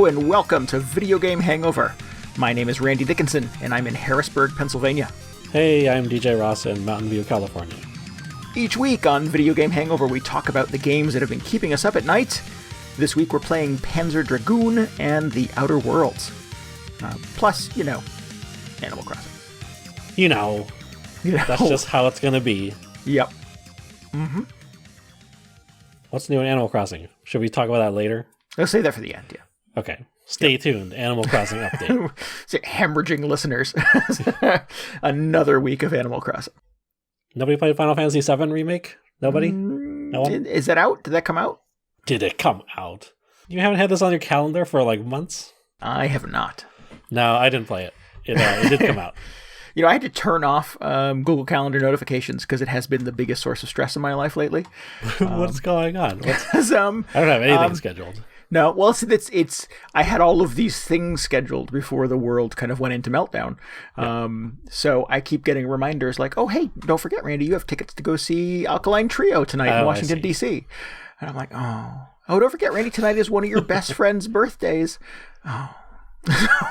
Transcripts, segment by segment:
Hello and welcome to Video Game Hangover. My name is Randy Dickinson and I'm in Harrisburg, Pennsylvania. Hey, I'm DJ Ross in Mountain View, California. Each week on Video Game Hangover, we talk about the games that have been keeping us up at night. This week we're playing Panzer Dragoon and The Outer Worlds. Plus, Animal Crossing. That's just how it's going to be. Yep. Mm-hmm. What's new in Animal Crossing? Should we talk about that later? I'll save that for the end, yeah. Okay. Stay tuned. Animal Crossing update. Hemorrhaging listeners. Another week of Animal Crossing. Nobody played Final Fantasy VII Remake? Nobody? No one? Is that out? Did that come out? Did it come out? You haven't had this on your calendar for like months? I have not. No, I didn't play it. It did come out. I had to turn off Google Calendar notifications because it has been the biggest source of stress in my life lately. What's going on? I don't have anything scheduled. No, well, it's I had all of these things scheduled before the world kind of went into meltdown. Yeah. So I keep getting reminders like, oh, hey, don't forget, Randy, you have tickets to go see Alkaline Trio tonight in Washington, D.C. And I'm like, oh, don't forget, Randy, tonight is one of your best friend's birthdays. Oh.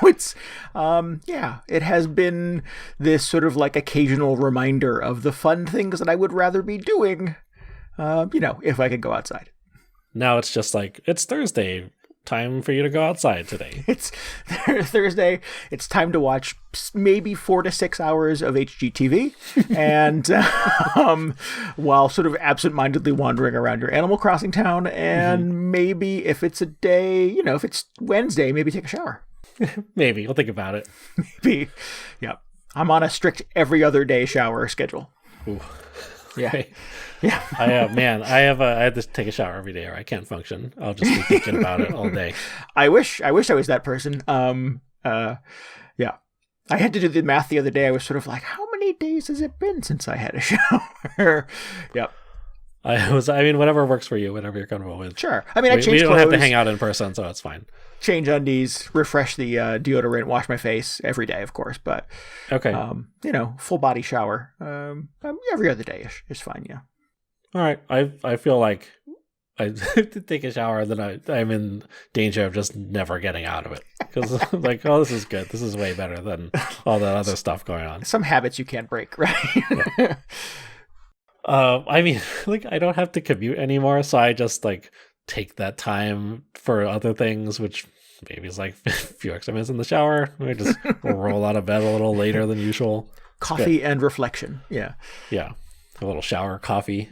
It's, it has been this sort of like occasional reminder of the fun things that I would rather be doing, if I could go outside. Now it's just like, it's Thursday. Time for you to go outside today. It's Thursday. It's time to watch maybe 4 to 6 hours of HGTV. And while sort of absentmindedly wandering around your Animal Crossing town. And maybe if it's a day, if it's Wednesday, maybe take a shower. Maybe. We'll think about it. Maybe. Yeah. I'm on a strict every other day shower schedule. Ooh. Yeah. Right. Yeah. I have to take a shower every day or I can't function. I'll just be thinking about it all day. I wish I was that person. Yeah. I had to do the math the other day. I was sort of like, how many days has it been since I had a shower? Yep. Whatever works for you, whatever you're comfortable with. Sure. I changed we don't clothes, have to hang out in person, so it's fine. Change undies, refresh the deodorant, wash my face every day, of course. But okay, full body shower every other day is fine. Yeah. All right. I feel like I take a shower, then I'm in danger of just never getting out of it because like, oh, this is good. This is way better than all that other stuff going on. Some habits you can't break, right? Yeah. I don't have to commute anymore, so I just take that time for other things, which maybe is like a few extra minutes in the shower. I just roll out of bed a little later than usual. Coffee and reflection. Yeah. Yeah. A little shower coffee.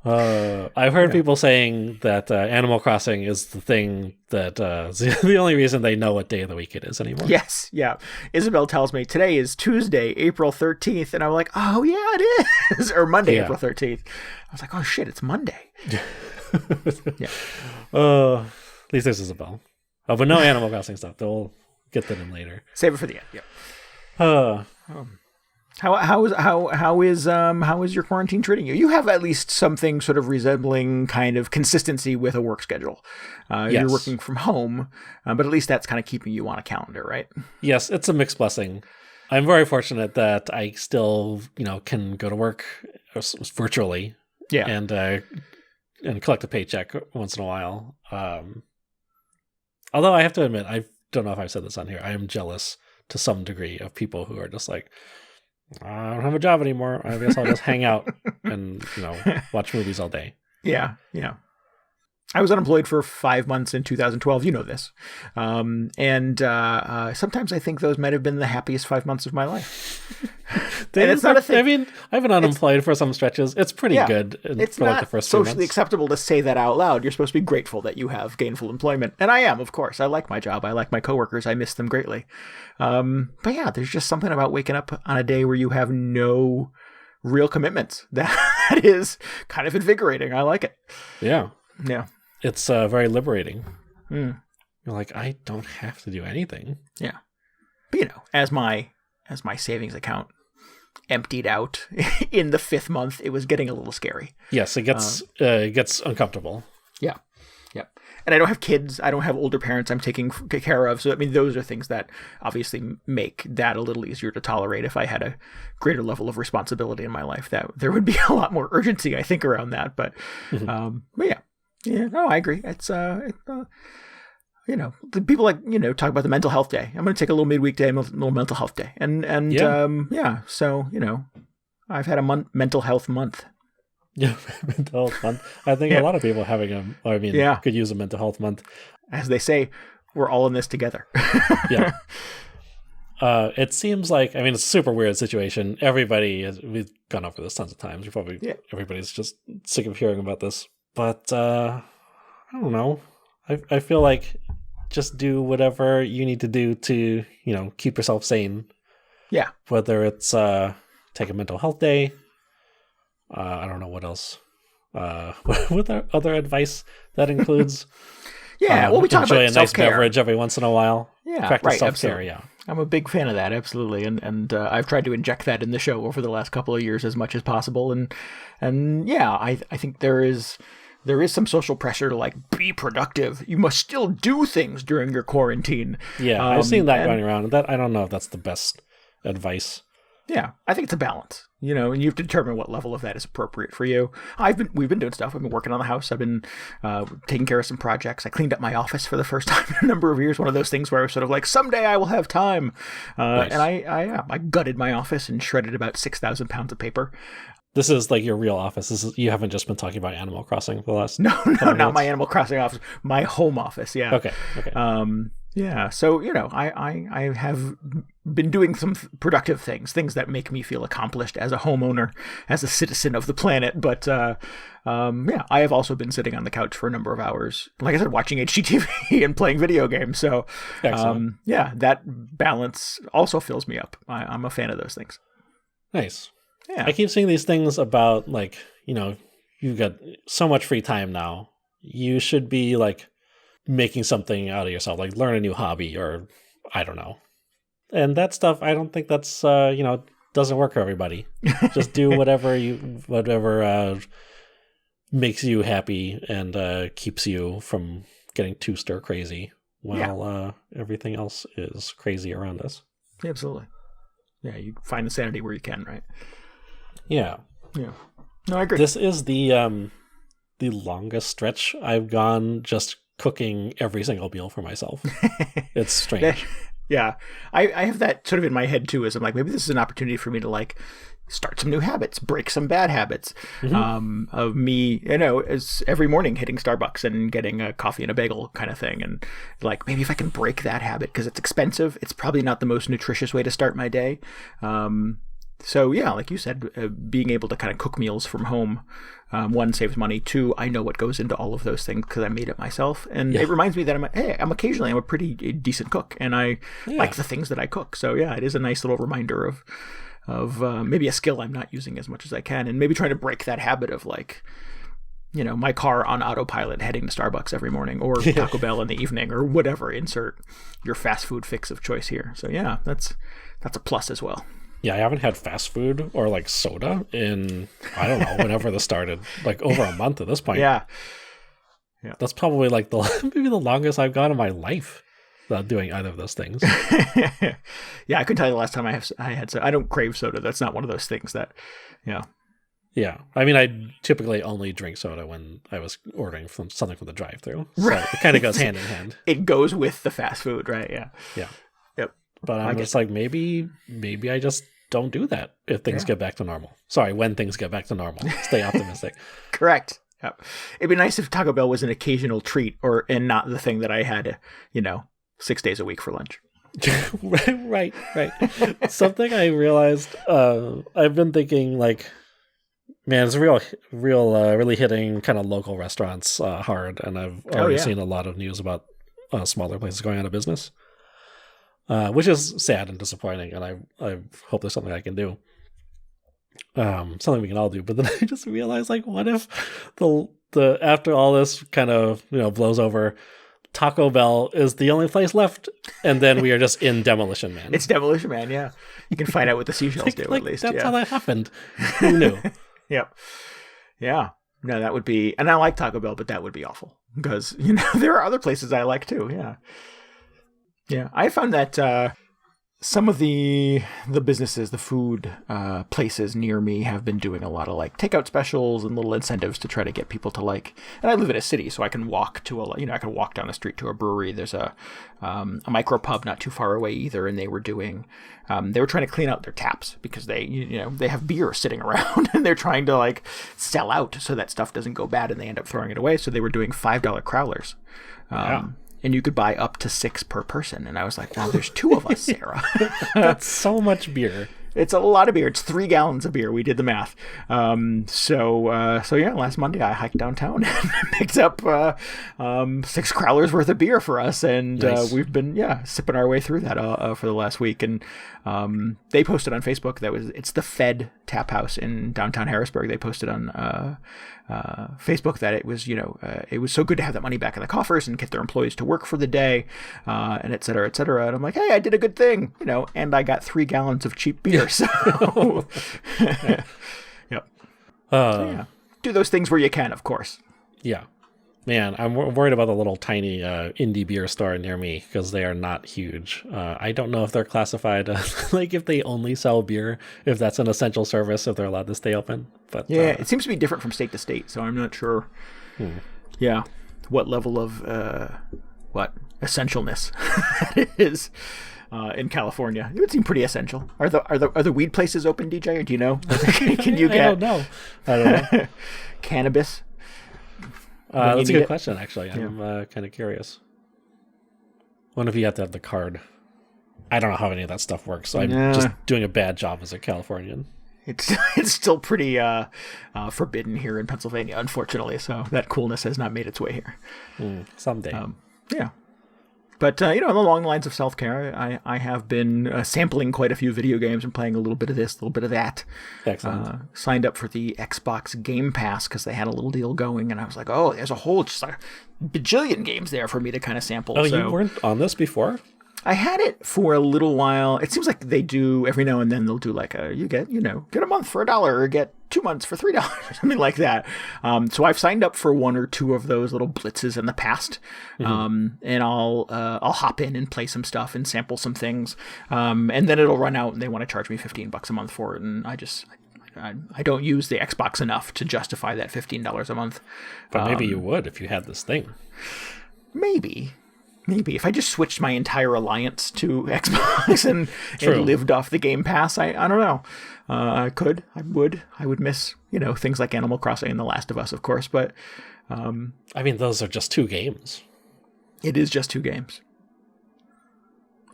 I've heard people saying that Animal Crossing is the thing that the only reason they know what day of the week it is anymore. Yes, yeah. Isabel tells me today is Tuesday, April 13th, and I'm like, oh yeah, it is. Or Monday, April 13th. I was like, oh shit, it's Monday. Yeah. At least there's Isabel. Oh, but no Animal Crossing stuff. They'll get that in later. Save it for the end. Yeah. How is your quarantine treating you? You have at least something sort of resembling kind of consistency with a work schedule. Yes. You're working from home, but at least that's kind of keeping you on a calendar, right? Yes, it's a mixed blessing. I'm very fortunate that I still, can go to work virtually, and collect a paycheck once in a while. Although I have to admit, I don't know if I've said this on here, I am jealous to some degree of people who are just like, I don't have a job anymore. I guess I'll just hang out and, watch movies all day. Yeah, yeah. I was unemployed for 5 months in 2012. You know this. And sometimes I think those might have been the happiest 5 months of my life. And it's not a thing. I've been unemployed for some stretches. It's pretty good. It's for not the first socially acceptable to say that out loud. You're supposed to be grateful that you have gainful employment. And I am, of course. I like my job. I like my coworkers. I miss them greatly. But yeah, there's just something about waking up on a day where you have no real commitments. That is kind of invigorating. I like it. Yeah. Yeah. It's very liberating. You're like, I don't have to do anything. Yeah. But, as my savings account emptied out in the 5th month, it was getting a little scary. Yes, it gets uncomfortable. Yeah. Yeah. And I don't have kids. I don't have older parents I'm taking care of. So, those are things that obviously make that a little easier to tolerate. If I had a greater level of responsibility in my life, that there would be a lot more urgency, I think, around that. But yeah. Yeah, no, I agree. It's the people talk about the mental health day. I'm going to take a little midweek day, a little mental health day. So, I've had a mental health month. Yeah, mental health month. I think a lot of people could use a mental health month. As they say, we're all in this together. Yeah. It seems like, it's a super weird situation. We've gone over this tons of times. Everybody's just sick of hearing about this. But I don't know. I feel like just do whatever you need to do to, keep yourself sane. Yeah. Whether it's take a mental health day. I don't know what else. What other advice that includes? We talk about enjoy a nice self-care. beverage every once in a while. Yeah, practice self-care. Absolutely. Yeah, I'm a big fan of that. Absolutely, and I've tried to inject that in the show over the last couple of years as much as possible. And I think there is some social pressure to be productive. You must still do things during your quarantine. Yeah, I've seen that going around. That I don't know if that's the best advice. Yeah, I think it's a balance, and you have to determine what level of that is appropriate for you. We've been doing stuff. I've been working on the house. I've been taking care of some projects. I cleaned up my office for the first time in a number of years. One of those things where I was sort of like, someday I will have time. Nice. And I gutted my office and shredded about 6,000 pounds of paper. This is like your real office. You haven't just been talking about Animal Crossing for the last not my Animal Crossing office. My home office. Yeah. Okay. Yeah, so, I have been doing some productive things that make me feel accomplished as a homeowner, as a citizen of the planet. But, I have also been sitting on the couch for a number of hours, like I said, watching HGTV and playing video games. So, that balance also fills me up. I'm a fan of those things. Nice. Yeah. I keep seeing these things about, you've got so much free time now. You should be, making something out of yourself, learn a new hobby, or I don't know. And that stuff, I don't think that's doesn't work for everybody. Just do whatever makes you happy and keeps you from getting too stir crazy while everything else is crazy around us. Absolutely. Yeah, you find the sanity where you can, right? Yeah. No, I agree. This is the longest stretch I've gone just cooking every single meal for myself. It's strange. Yeah. I have that sort of in my head too, as I'm like, maybe this is an opportunity for me to start some new habits, break some bad habits. Of me, as every morning hitting Starbucks and getting a coffee and a bagel kind of thing. And maybe if I can break that habit, because it's expensive, it's probably not the most nutritious way to start my day. So yeah, like you said, being able to kind of cook meals from home, one, saves money. Two, I know what goes into all of those things because I made it myself, and it reminds me that I'm occasionally a pretty decent cook, and I like the things that I cook. So yeah, it is a nice little reminder of maybe a skill I'm not using as much as I can, and maybe trying to break that habit of my car on autopilot heading to Starbucks every morning, or Taco Bell in the evening, or whatever. Insert your fast food fix of choice here. So yeah, that's a plus as well. Yeah, I haven't had fast food or soda in, I don't know, whenever this started, over a month at this point. Yeah. That's probably maybe the longest I've gone in my life without doing either of those things. Yeah, I couldn't tell you the last time I had soda. I don't crave soda. That's not one of those things that, Yeah. I typically only drink soda when I was ordering something from the drive-thru. So it kind of goes hand in hand. It goes with the fast food, right? Yeah. Yeah. Yep. But I'm just maybe I just don't do that if things get back to normal. Sorry, when things get back to normal. Stay optimistic. Correct. Yep. It'd be nice if Taco Bell was an occasional treat and not the thing that I had, 6 days a week for lunch. Right. Something I realized, I've been thinking man, it's really hitting kind of local restaurants hard. And I've already seen a lot of news about smaller places going out of business. Which is sad and disappointing, and I hope there's something I can do. Something we can all do. But then I just realized, what if the after all this kind of blows over, Taco Bell is the only place left, and then we are just in Demolition Man. It's Demolition Man, yeah. You can find out what the seashells do, at least. That's how that happened. Who knew? Yep. Yeah. No, that would be, and I like Taco Bell, but that would be awful because there are other places I like too. Yeah. Yeah, I found that some of the businesses, the food places near me have been doing a lot of like takeout specials and little incentives to try to get people to like. And I live in a city, so I can walk to I can walk down the street to a brewery. There's a micro pub not too far away either, and they were trying to clean out their taps because they have beer sitting around and they're trying to like sell out so that stuff doesn't go bad and they end up throwing it away. So they were doing $5 crowlers. And you could buy up to 6 per person. And I was like, well, there's 2 of us, Sarah. That's so much beer. It's a lot of beer. It's 3 gallons of beer. We did the math. So yeah, last Monday I hiked downtown and picked up 6 crowlers worth of beer for us. And nice. We've been, sipping our way through that for the last week. And they posted on Facebook it's the Fed Tap House in downtown Harrisburg. They posted on Facebook that it was, it was so good to have that money back in the coffers and get their employees to work for the day, and et cetera, et cetera. And I'm like, hey, I did a good thing, and I got 3 gallons of cheap beer. So, yep. So, yeah. Do those things where you can, of course. Yeah. Man, I'm worried about the little tiny indie beer store near me because they are not huge. I don't know if they're classified like if they only sell beer, if that's an essential service, if they're allowed to stay open. But yeah, it seems to be different from state to state, so I'm not sure. Yeah, what level of essentialness it is in California. It would seem pretty essential. Are the weed places open, DJ? Or do you know? Can you get? I don't know. Cannabis. That's a good question, actually. I'm kind of curious. What if you have to have the card? I don't know how any of that stuff works, so I'm just doing a bad job as a Californian. It's still pretty forbidden here in Pennsylvania, unfortunately, so that coolness has not made its way here. Someday. Yeah. But, along the lines of self-care, I have been sampling quite a few video games and playing a little bit of this, a little bit of that. Excellent. Signed up for the Xbox Game Pass because they had a little deal going, and I was like, oh, there's a whole just like bajillion games there for me to kind of sample. Oh, you weren't on this before? I had it for a little while. It seems like they do every now and then. They'll do like you get a month for $1 or get 2 months for $3 or something like that. So I've signed up for 1 or 2 of those little blitzes in the past, and I'll hop in and play some stuff and sample some things, and then it'll run out and they want to charge me $15 a month for it, and I don't use the Xbox enough to justify that $15 a month. But maybe you would if you had this thing. Maybe if I just switched my entire alliance to Xbox and lived off the Game Pass, I don't know. I would miss, things like Animal Crossing and The Last of Us, of course, but those are just 2 games. It is just 2 games.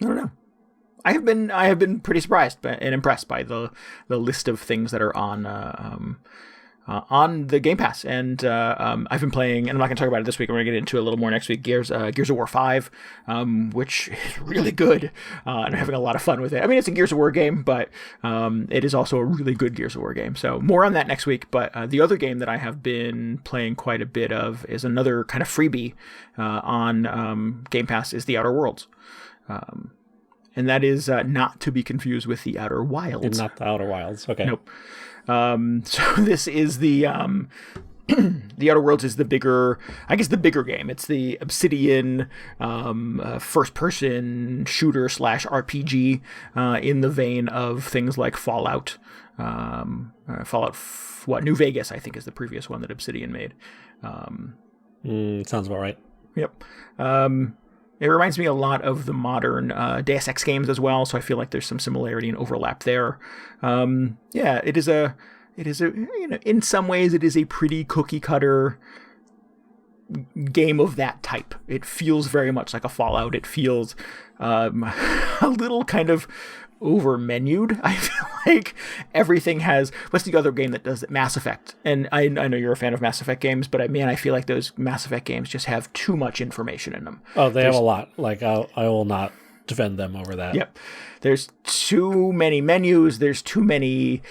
I don't know. I have been pretty surprised and impressed by the list of things that are on the Game Pass, and I've been playing, and I'm not going to talk about it this week. I'm going to get into it a little more next week. Gears of War 5, which is really good, and I'm having a lot of fun with it. I mean, it's a Gears of War game, but it is also a really good Gears of War game. So more on that next week. But the other game that I have been playing quite a bit of is another kind of freebie on Game Pass is The Outer Worlds. And that is not to be confused with The Outer Wilds. And not The Outer Wilds. Okay. Nope. So this is the Outer Worlds is the bigger game. It's the Obsidian first-person shooter / RPG in the vein of things like Fallout. New Vegas, I think, is the previous one that Obsidian made. Sounds about right. Yep. It reminds me a lot of the modern Deus Ex games as well, so I feel like there's some similarity and overlap there. It is a in some ways it is a pretty cookie cutter game of that type. It feels very much like a Fallout. It feels a little kind of over-menued. I feel like everything has... What's the other game that does it? Mass Effect. And I know you're a fan of Mass Effect games, but I feel like those Mass Effect games just have too much information in them. Oh, they have a lot. Like, I will not defend them over that. Yep. There's too many menus. There's too many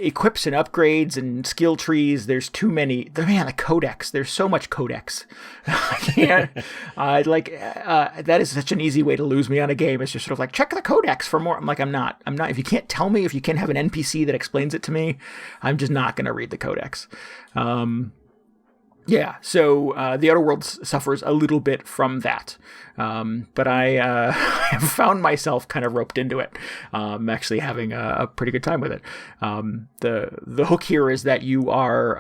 equips and upgrades and skill trees. There's too many... the codex. There's so much codex. I can't... that is such an easy way to lose me on a game. It's just sort of like, check the codex for more. I'm like, I'm not. If you can't tell me, if you can't have an NPC that explains it to me, I'm just not going to read the codex. Yeah, so the Outer Worlds suffers a little bit from that, but I have found myself kind of roped into it. Actually, having a pretty good time with it. The hook here is that you are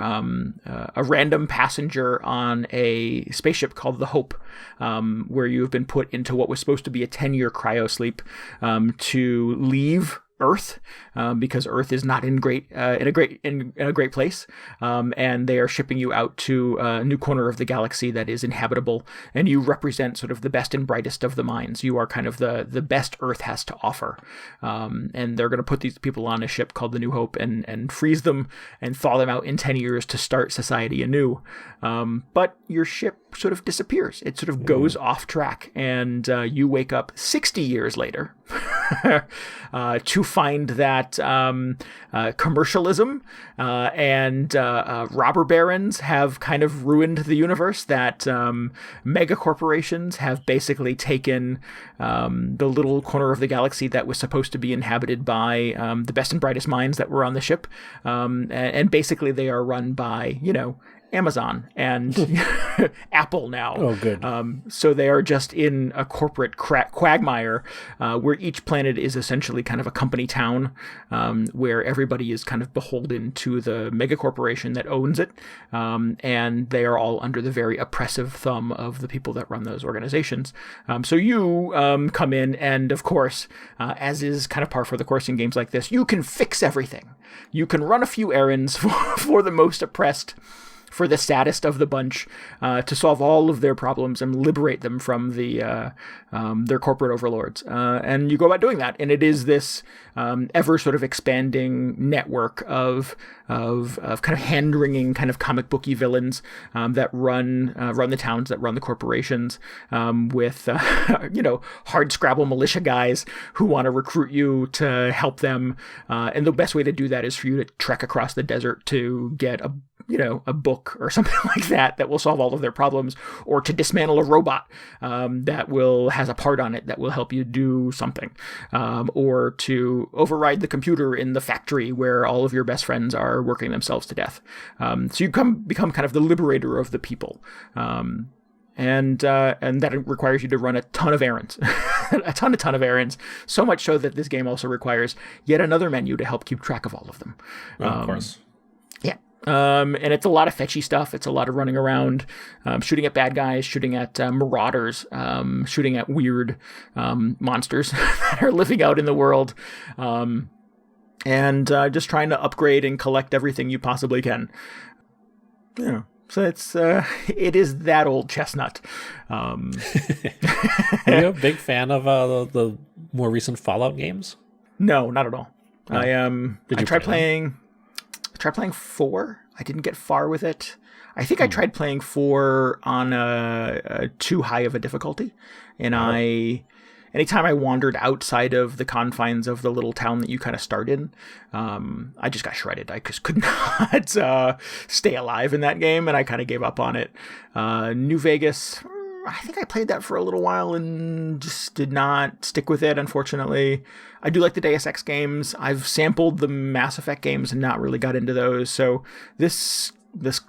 a random passenger on a spaceship called the Hope, where you have been put into what was supposed to be a 10-year cryosleep to leave Earth, because Earth is not in a great place, and they are shipping you out to a new corner of the galaxy that is inhabitable, and you represent sort of the best and brightest of the minds. You are kind of the best Earth has to offer, and they're going to put these people on a ship called the New Hope and freeze them and thaw them out in 10 years to start society anew. But your ship sort of disappears. It sort of goes off track, and you wake up 60 years later to find that commercialism and robber barons have kind of ruined the universe, that mega corporations have basically taken the little corner of the galaxy that was supposed to be inhabited by the best and brightest minds that were on the ship, and basically they are run by, Amazon and Apple now. Oh, good. So they are just in a corporate quagmire where each planet is essentially kind of a company town, where everybody is kind of beholden to the mega corporation that owns it, and they are all under the very oppressive thumb of the people that run those organizations. So you come in, and of course, as is kind of par for the course in games like this, you can fix everything. You can run a few errands for the most oppressed, for the saddest of the bunch, to solve all of their problems and liberate them from their corporate overlords. And you go about doing that, and it is this ever sort of expanding network of kind of hand-wringing, kind of comic booky villains that run the towns, that run the corporations, with hard scrabble militia guys who want to recruit you to help them. And the best way to do that is for you to trek across the desert to get a book or something like that will solve all of their problems, or to dismantle a robot that has a part on it that will help you do something, or to override the computer in the factory where all of your best friends are working themselves to death. So you become kind of the liberator of the people. And that requires you to run a ton of errands, a ton of errands. So much so that this game also requires yet another menu to help keep track of all of them. Of course. Yeah. And it's a lot of fetchy stuff. It's a lot of running around, shooting at bad guys, shooting at marauders, shooting at weird monsters that are living out in the world, and just trying to upgrade and collect everything you possibly can. So it is that old chestnut. Are you a big fan of the more recent Fallout games? No, not at all. No. I tried playing 4. I didn't get far with it. I think I tried playing 4 on a too high of a difficulty, and anytime I wandered outside of the confines of the little town that you kind of start in, I just got shredded. I just could not stay alive in that game, and I kind of gave up on it. New Vegas, I think I played that for a little while and just did not stick with it, unfortunately. I do like the Deus Ex games. I've sampled the Mass Effect games and not really got into those. So this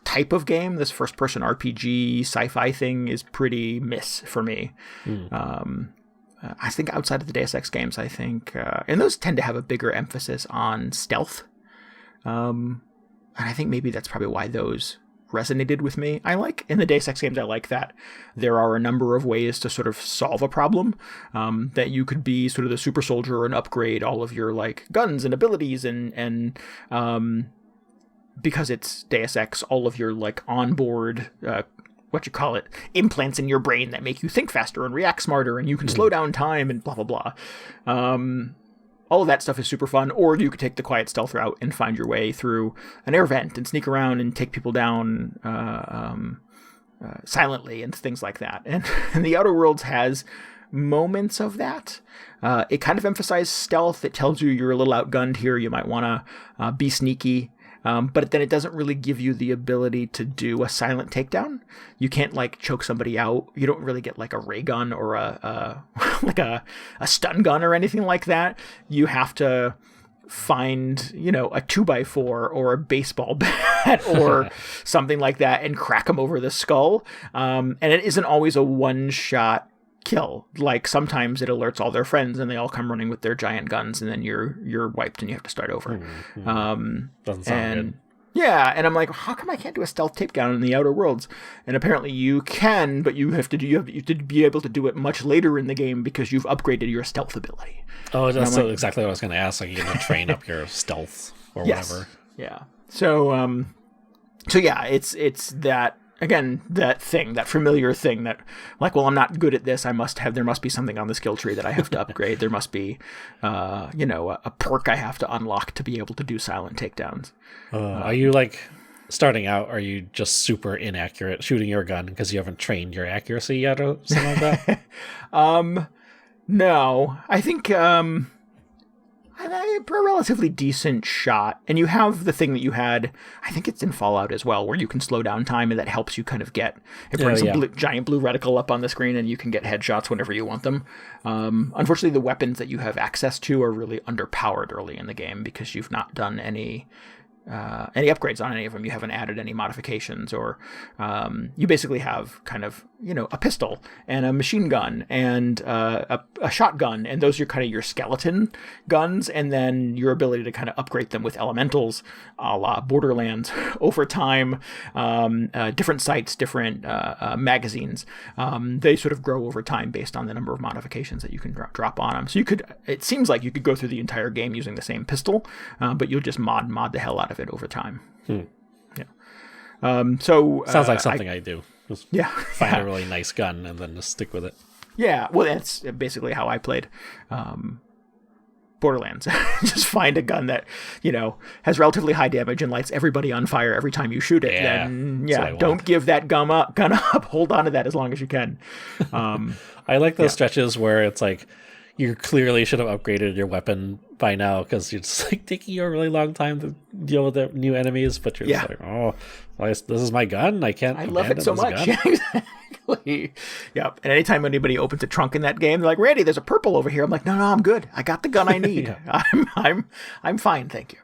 type of game, this first-person RPG sci-fi thing, is pretty miss for me. I think outside of the Deus Ex games, and those tend to have a bigger emphasis on stealth. And I think maybe that's probably why those resonated with me. In the Deus Ex games, I like that there are a number of ways to sort of solve a problem, that you could be sort of the super soldier and upgrade all of your guns and abilities, and because it's Deus Ex, all of your onboard implants in your brain that make you think faster and react smarter, and you can slow down time and blah blah blah. All of that stuff is super fun. Or you could take the quiet stealth route and find your way through an air vent and sneak around and take people down silently and things like that. And the Outer Worlds has moments of that. It kind of emphasizes stealth. It tells you you're a little outgunned here. You might want to be sneaky. But then it doesn't really give you the ability to do a silent takedown. You can't choke somebody out. You don't really get a ray gun or a stun gun or anything like that. You have to find, you know, a 2x4 or a baseball bat or something like that and crack them over the skull. And it isn't always a one-shot kill. Like sometimes it alerts all their friends and they all come running with their giant guns, and then you're wiped and you have to start over. Doesn't sound good. Yeah, and I'm like, how come I can't do a stealth takedown in the Outer Worlds? And apparently you can, but you have to be able to do it much later in the game because you've upgraded your stealth ability. Oh, that's exactly what I was going to ask. Like, you can train up your stealth or whatever. Yeah. So yeah, it's that. Again, that familiar thing that, like, well, I'm not good at this. There must be something on the skill tree that I have to upgrade. There must be, a perk I have to unlock to be able to do silent takedowns. Are you, like, starting out, are you just super inaccurate shooting your gun because you haven't trained your accuracy yet or something like that? No. I think, a relatively decent shot, and you have the thing that you had, I think it's in Fallout as well, where you can slow down time, and that helps you kind of get, it brings a giant blue reticle up on the screen, and you can get headshots whenever you want them. Unfortunately, the weapons that you have access to are really underpowered early in the game because you've not done any upgrades on any of them. You haven't added any modifications, or you basically have kind of, you know, a pistol and a machine gun and a shotgun, and those are kind of your skeleton guns, and then your ability to kind of upgrade them with elementals, a la Borderlands, over time. Different sights, different magazines, they sort of grow over time based on the number of modifications that you can drop on them. So it seems like you could go through the entire game using the same pistol, but you'll just mod the hell out of it over time. Yeah. So sounds like something I do. Just find a really nice gun and then just stick with it. Yeah, well, that's basically how I played Borderlands. Just find a gun that, you know, has relatively high damage and lights everybody on fire every time you shoot it. Then don't give that gun up. Hold on to that as long as you can. I like those stretches where it's like, you clearly should have upgraded your weapon by now because it's like taking you a really long time to deal with the new enemies, but you're just like, oh, this is my gun. I love it so much. Yeah, exactly. Yep. And anytime anybody opens a trunk in that game, they're like, Randy, there's a purple over here. I'm like, no, I'm good. I got the gun I need. I'm fine, thank you.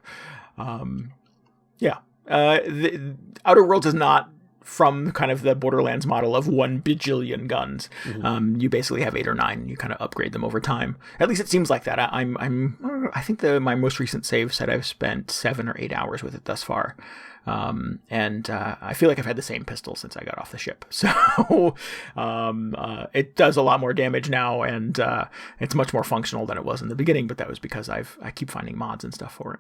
The Outer Worlds is not from kind of the Borderlands model of 1 bajillion guns. You basically have 8 or 9, and you kind of upgrade them over time. At least it seems like that. I think my most recent save said I've spent 7 or 8 hours with it thus far. And I feel like I've had the same pistol since I got off the ship. So it does a lot more damage now, and it's much more functional than it was in the beginning, but that was because I keep finding mods and stuff for it.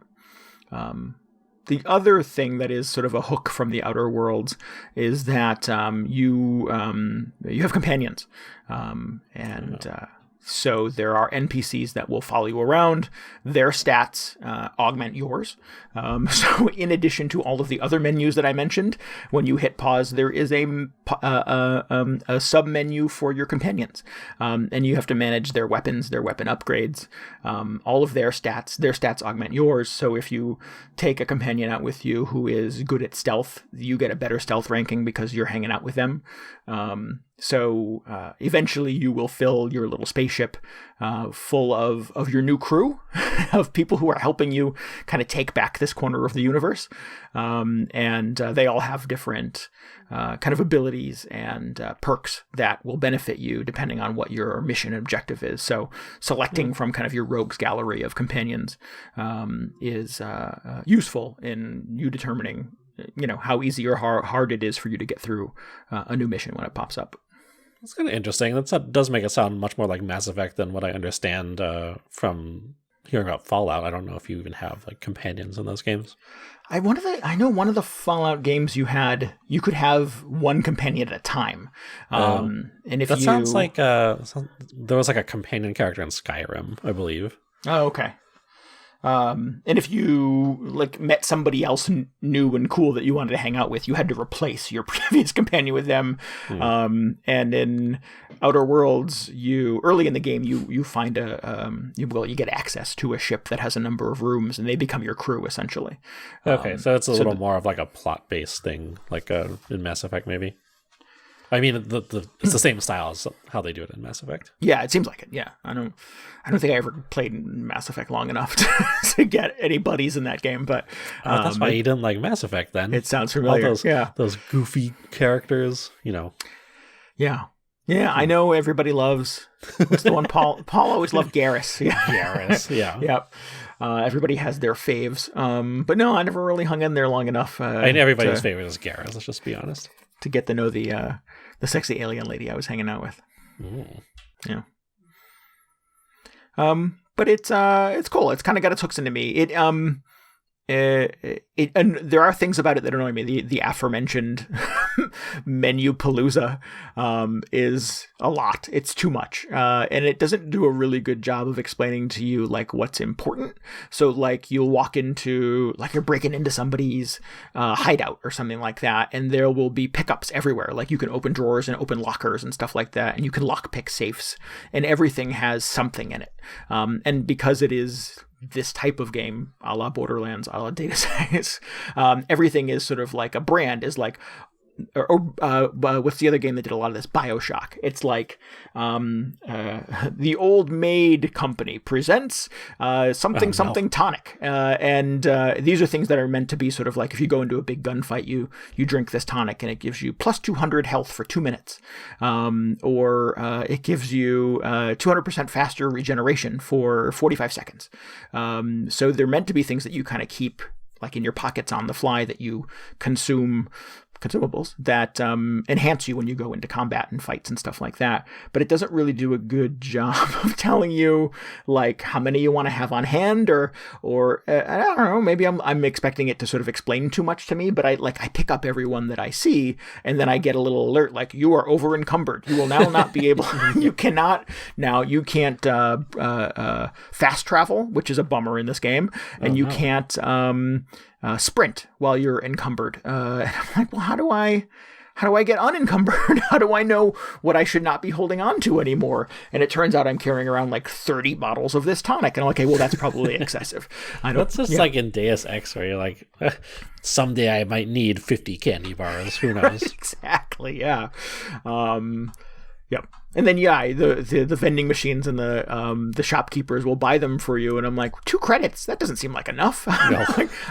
The other thing that is sort of a hook from the Outer Worlds is that you have companions, so there are NPCs that will follow you around. Their stats augment yours. So in addition to all of the other menus that I mentioned, when you hit pause, there is a sub-menu for your companions. And you have to manage their weapons, their weapon upgrades, all of their stats augment yours. So if you take a companion out with you who is good at stealth, you get a better stealth ranking because you're hanging out with them. So eventually you will fill your little spaceship full of your new crew of people who are helping you kind of take back this corner of the universe. And they all have different kind of abilities and perks that will benefit you depending on what your mission objective is. So selecting from kind of your rogues gallery of companions is useful in you determining, you know, how easy or hard it is for you to get through a new mission when it pops up. That's kind of interesting. That does make it sound much more like Mass Effect than what I understand from hearing about Fallout. I don't know if you even have like companions in those games. I know one of the Fallout games you could have one companion at a time. And if that sounds like there was like a companion character in Skyrim, I believe. Oh, okay. And if you like met somebody else new and cool that you wanted to hang out with, you had to replace your previous companion with them. And in Outer Worlds, early in the game, you find you get access to a ship that has a number of rooms, and they become your crew essentially. Okay, so it's a little more of like a plot-based thing, like in Mass Effect, maybe. I mean, it's the same style as how they do it in Mass Effect. Yeah, it seems like it. Yeah, I don't think I ever played Mass Effect long enough to get any buddies in that game. But that's why you didn't like Mass Effect then. It sounds familiar. Those goofy characters, you know. Yeah. Yeah, I know everybody loves. What's the one? Paul always loved Garrus. Yeah, Garrus. Yeah. Yep. Everybody has their faves. But no, I never really hung in there long enough. And everybody's favorite is Garrus. Let's just be honest. To get to know the sexy alien lady I was hanging out with. Ooh. Yeah. But it's cool. It's kind of got its hooks into me. And there are things about it that annoy me. The aforementioned menu palooza is a lot. It's too much, and it doesn't do a really good job of explaining to you like what's important. So like you'll walk into like you're breaking into somebody's hideout or something like that, and there will be pickups everywhere. Like you can open drawers and open lockers and stuff like that, and you can lockpick safes, and everything has something in it. And because it is this type of game, a la Borderlands, a la Data Science, everything is sort of like a brand is like, or what's the other game that did a lot of this? BioShock. It's like the Old Maid Company presents something tonic, and these are things that are meant to be sort of like if you go into a big gunfight, you drink this tonic and it gives you plus 200 health for 2 minutes, or it gives you 200% faster regeneration for 45 seconds. So they're meant to be things that you kind of keep like in your pockets on the fly that you consumables that enhance you when you go into combat and fights and stuff like that. But it doesn't really do a good job of telling you like how many you want to have on hand, or I don't know, maybe I'm expecting it to sort of explain too much to me, but I pick up every one that I see, and then I get a little alert like you are over encumbered. You will now not be able you can't fast travel, which is a bummer in this game, and you can't sprint while you're encumbered. And I'm like, well, how do I get unencumbered? How do I know what I should not be holding on to anymore? And it turns out I'm carrying around like 30 bottles of this tonic. And I'm like, okay, well, that's probably excessive. That's just like in Deus Ex where you're like, someday I might need 50 candy bars. Who knows? Exactly. Yeah. Yep. And then the vending machines and the shopkeepers will buy them for you, and I'm like, 2 credits? That doesn't seem like enough. No.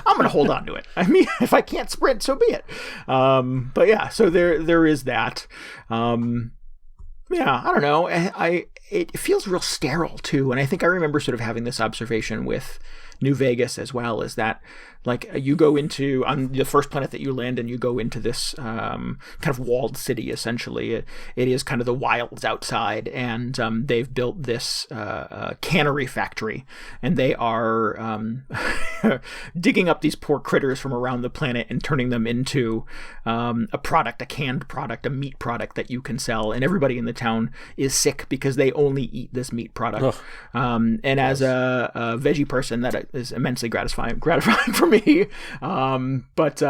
I'm gonna hold on to it. I mean, if I can't sprint, so be it. But yeah, so there is that. Yeah, I don't know. It feels real sterile too, and I think I remember sort of having this observation with New Vegas as well, is that like you go into on the first planet that you land and you go into this kind of walled city. Essentially it is kind of the wilds outside, and they've built this cannery factory, and they are digging up these poor critters from around the planet and turning them into a canned product, a meat product that you can sell, and everybody in the town is sick because they only eat this meat product. And as a veggie person, that is immensely gratifying for me. But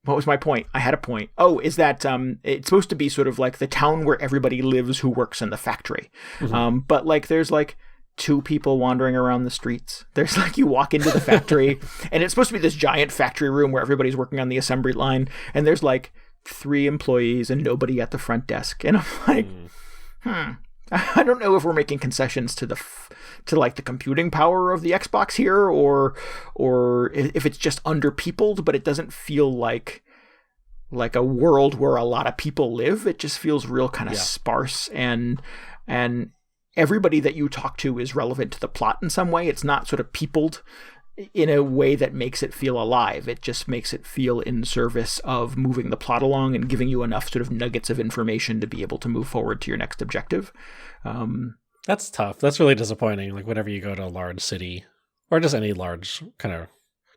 what was my point? I had a point. Oh, is that it's supposed to be sort of like the town where everybody lives who works in the factory. Mm-hmm. But like there's like 2 people wandering around the streets. There's like you walk into the factory and it's supposed to be this giant factory room where everybody's working on the assembly line, and there's like 3 employees and nobody at the front desk. And I'm like, I don't know if we're making concessions to like the computing power of the Xbox here, or if it's just underpeopled, but it doesn't feel like a world where a lot of people live. It just feels real kind of sparse, and everybody that you talk to is relevant to the plot in some way. It's not sort of peopled in a way that makes it feel alive. It just makes it feel in service of moving the plot along and giving you enough sort of nuggets of information to be able to move forward to your next objective. That's tough. That's really disappointing. Like whenever you go to a large city or just any large kind of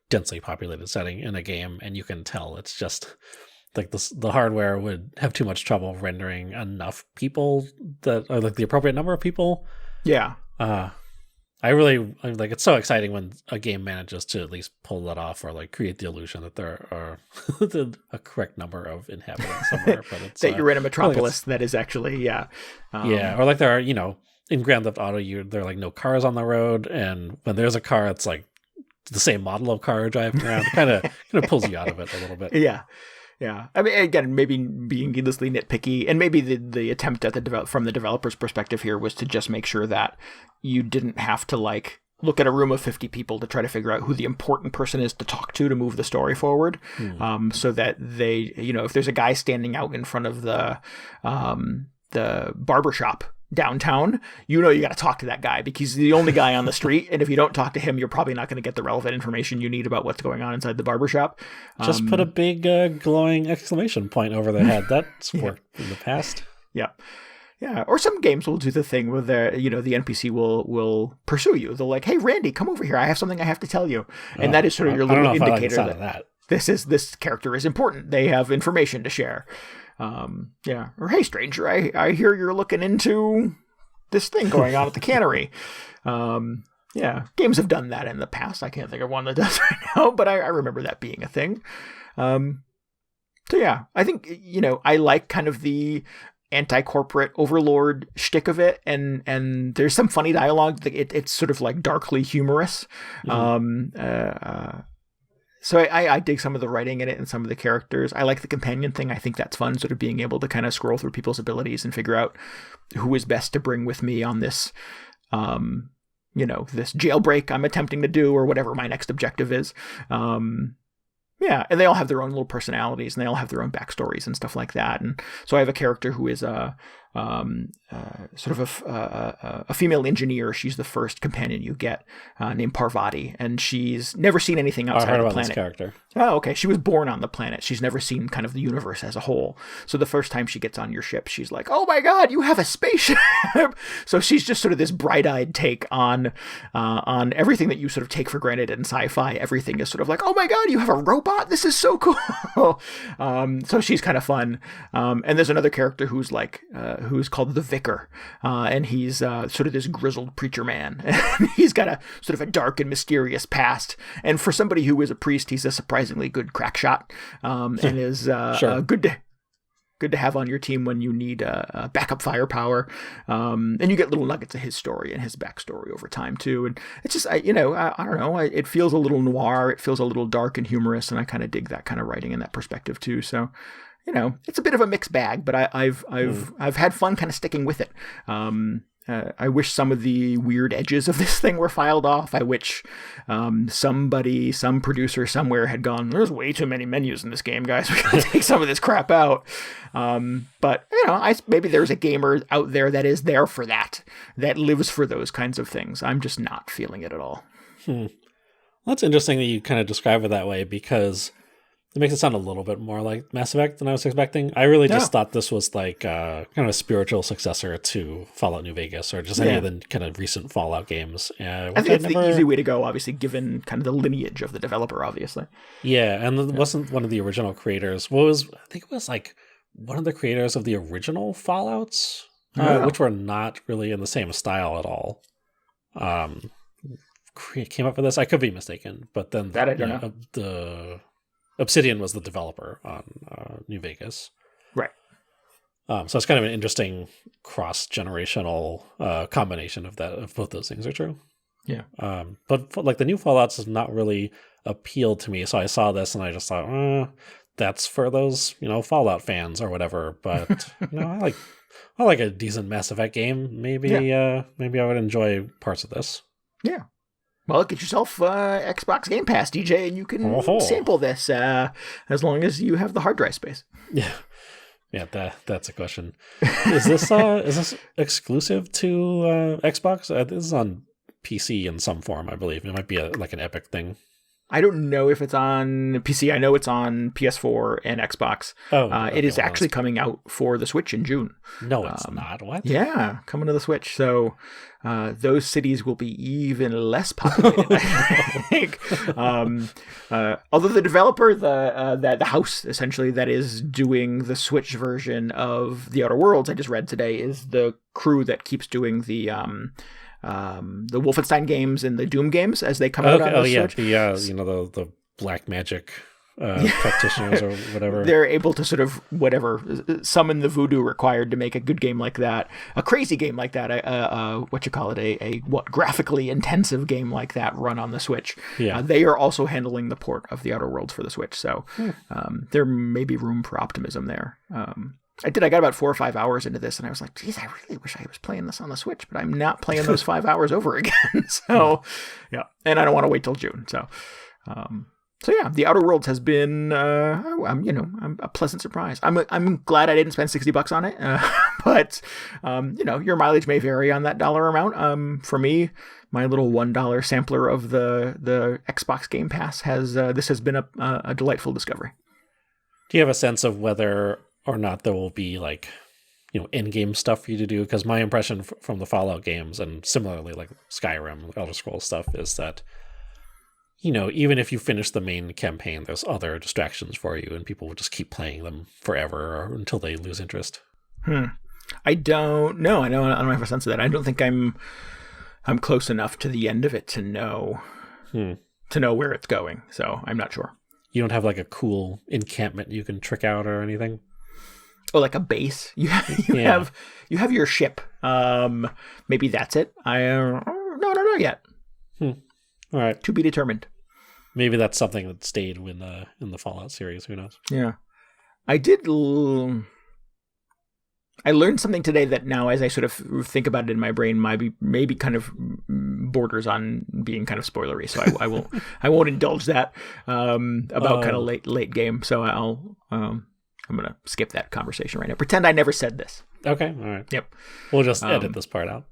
densely populated setting in a game, and you can tell it's just like the hardware would have too much trouble rendering enough people that are like the appropriate number of people. Yeah. I'm like, it's so exciting when a game manages to at least pull that off, or like create the illusion that there are a correct number of inhabitants somewhere. But it's that you're in a metropolis that is actually, or like there are, in Grand Theft Auto, there are like no cars on the road, and when there's a car, it's like the same model of car driving around. It kind of pulls you out of it a little bit. Yeah. Yeah, I mean, again, maybe being needlessly nitpicky, and maybe the attempt at from the developer's perspective here was to just make sure that you didn't have to like look at a room of 50 people to try to figure out who the important person is to talk to move the story forward. So that they, if there's a guy standing out in front of the barbershop downtown, you got to talk to that guy because he's the only guy on the street. And if you don't talk to him, you're probably not going to get the relevant information you need about what's going on inside the barbershop. Just put a big glowing exclamation point over their head. That's worked in the past. Yeah. Yeah. Or some games will do the thing where the NPC will pursue you. They'll like, hey, Randy, come over here. I have something I have to tell you. And that is sort of your little indicator that this character is important. They have information to share. Or hey, stranger, I hear you're looking into this thing going on at the cannery. Games have done that in the past. I can't think of one that does right now, but I remember that being a thing. I think, I like kind of the anti-corporate overlord shtick of it, and there's some funny dialogue. It's sort of like darkly humorous. So I dig some of the writing in it and some of the characters. I like the companion thing. I think that's fun, sort of being able to kind of scroll through people's abilities and figure out who is best to bring with me on this, this jailbreak I'm attempting to do or whatever my next objective is. And they all have their own little personalities and they all have their own backstories and stuff like that. And so I have a character who is sort of a female engineer. She's the first companion you get, named Parvati, and she's never seen anything outside of the planet. This character. Oh, okay. She was born on the planet. She's never seen kind of the universe as a whole. So the first time she gets on your ship, she's like, "Oh my God, you have a spaceship!" So she's just sort of this bright-eyed take on everything that you sort of take for granted in sci-fi. Everything is sort of like, "Oh my God, you have a robot! This is so cool!" So she's kind of fun. And there's another character who's called the Vicar, and he's sort of this grizzled preacher man. He's got a sort of a dark and mysterious past, and for somebody who is a priest, he's a surprisingly good crack shot, and is good to have on your team when you need backup firepower. And you get little nuggets of his story and his backstory over time too. And it's just I don't know. It feels a little noir. It feels a little dark and humorous, and I kind of dig that kind of writing and that perspective too. So. It's a bit of a mixed bag, but I've had fun kind of sticking with it. I wish some of the weird edges of this thing were filed off. I wish some producer somewhere had gone, "There's way too many menus in this game, guys. We gotta take some of this crap out." But maybe there's a gamer out there that is there for that lives for those kinds of things. I'm just not feeling it at all. Well, that's interesting that you kind of describe it that way, because it makes it sound a little bit more like Mass Effect than I was expecting. I really just thought this was like kind of a spiritual successor to Fallout New Vegas, or just any of the kind of recent Fallout games. I think it's the easy way to go, obviously, given kind of the lineage of the developer, obviously. Yeah, and it wasn't one of the original creators. I think it was like one of the creators of the original Fallouts, which were not really in the same style at all. Came up with this. I could be mistaken, but then that I don't know. The Obsidian was the developer on New Vegas. Right. So it's kind of an interesting cross-generational combination of both those things are true. Yeah. But like the new Fallouts has not really appealed to me. So I saw this and I just thought, that's for those, Fallout fans or whatever. But I like a decent Mass Effect game. Maybe I would enjoy parts of this. Yeah. Well, get yourself Xbox Game Pass, DJ, and you can sample this as long as you have the hard drive space. Yeah, that's a question. Is this exclusive to Xbox? This is on PC in some form, I believe. It might be like an Epic thing. I don't know if it's on PC. I know it's on PS4 and Xbox. It is actually coming out for the Switch in June. No, it's not. What? Yeah, coming to the Switch. So those cities will be even less populated, I think. Although the developer, the house essentially that is doing the Switch version of The Outer Worlds, I just read today, is the crew that keeps doing the Wolfenstein games and the Doom games as they come out on the Switch. The Black Magic practitioners or whatever. They're able to sort of summon the voodoo required to make a good game like that, a crazy game like that, a graphically intensive game like that run on the Switch. Yeah. They are also handling the port of the Outer Worlds for the Switch, so there may be room for optimism there. I got about 4 or 5 hours into this, and I was like, geez, I really wish I was playing this on the Switch, but I'm not playing those 5 hours over again. So, yeah, and I don't want to wait till June. So, yeah, the Outer Worlds has been, I'm a pleasant surprise. I'm glad I didn't spend $60 on it, but your mileage may vary on that dollar amount. For me, my little $1 sampler of the Xbox Game Pass this has been a delightful discovery. Do you have a sense of whether or not there will be in-game stuff for you to do? Because my impression from the Fallout games, and similarly like Skyrim, Elder Scrolls stuff, is that even if you finish the main campaign, there's other distractions for you, and people will just keep playing them forever or until they lose interest. I don't know. I don't have a sense of that. I don't think I'm close enough to the end of it to know where it's going. So I'm not sure. You don't have like a cool encampment you can trick out or anything? Oh, like a base. You have your ship. Maybe that's it. No, not yet. All right. To be determined. Maybe that's something that stayed in the Fallout series. Who knows? Yeah. I learned something today that now, as I sort of think about it in my brain, maybe kind of borders on being kind of spoilery. So I won't indulge that about kind of late game. So I'm going to skip that conversation right now. Pretend I never said this. Okay. All right. Yep. We'll just edit this part out.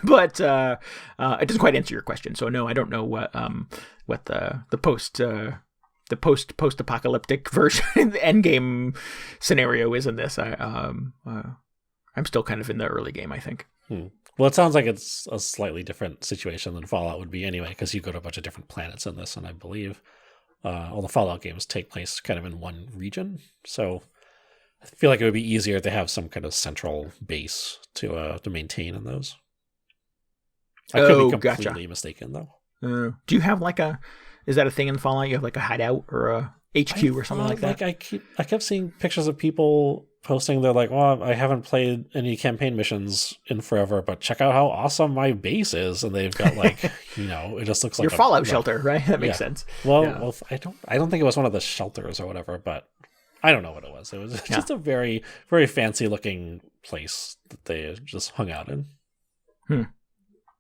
But it doesn't quite answer your question. So no, I don't know what the post-apocalyptic version, the end game scenario is in this. I'm still kind of in the early game, I think. Well, it sounds like it's a slightly different situation than Fallout would be anyway, because you go to a bunch of different planets in this, and I believe all the Fallout games take place kind of in one region. So I feel like it would be easier to have some kind of central base to maintain in those. I could be completely mistaken, though. Do you have is that a thing in Fallout? You have like a hideout or a HQ or something like that? I kept seeing pictures of people posting. They're like, well, I haven't played any campaign missions in forever, but check out how awesome my base is. And they've got it just looks like your Fallout shelter, right? That makes sense. Well, I don't think it was one of the shelters or whatever, but I don't know what it was. It was just a very, very fancy looking place that they just hung out in.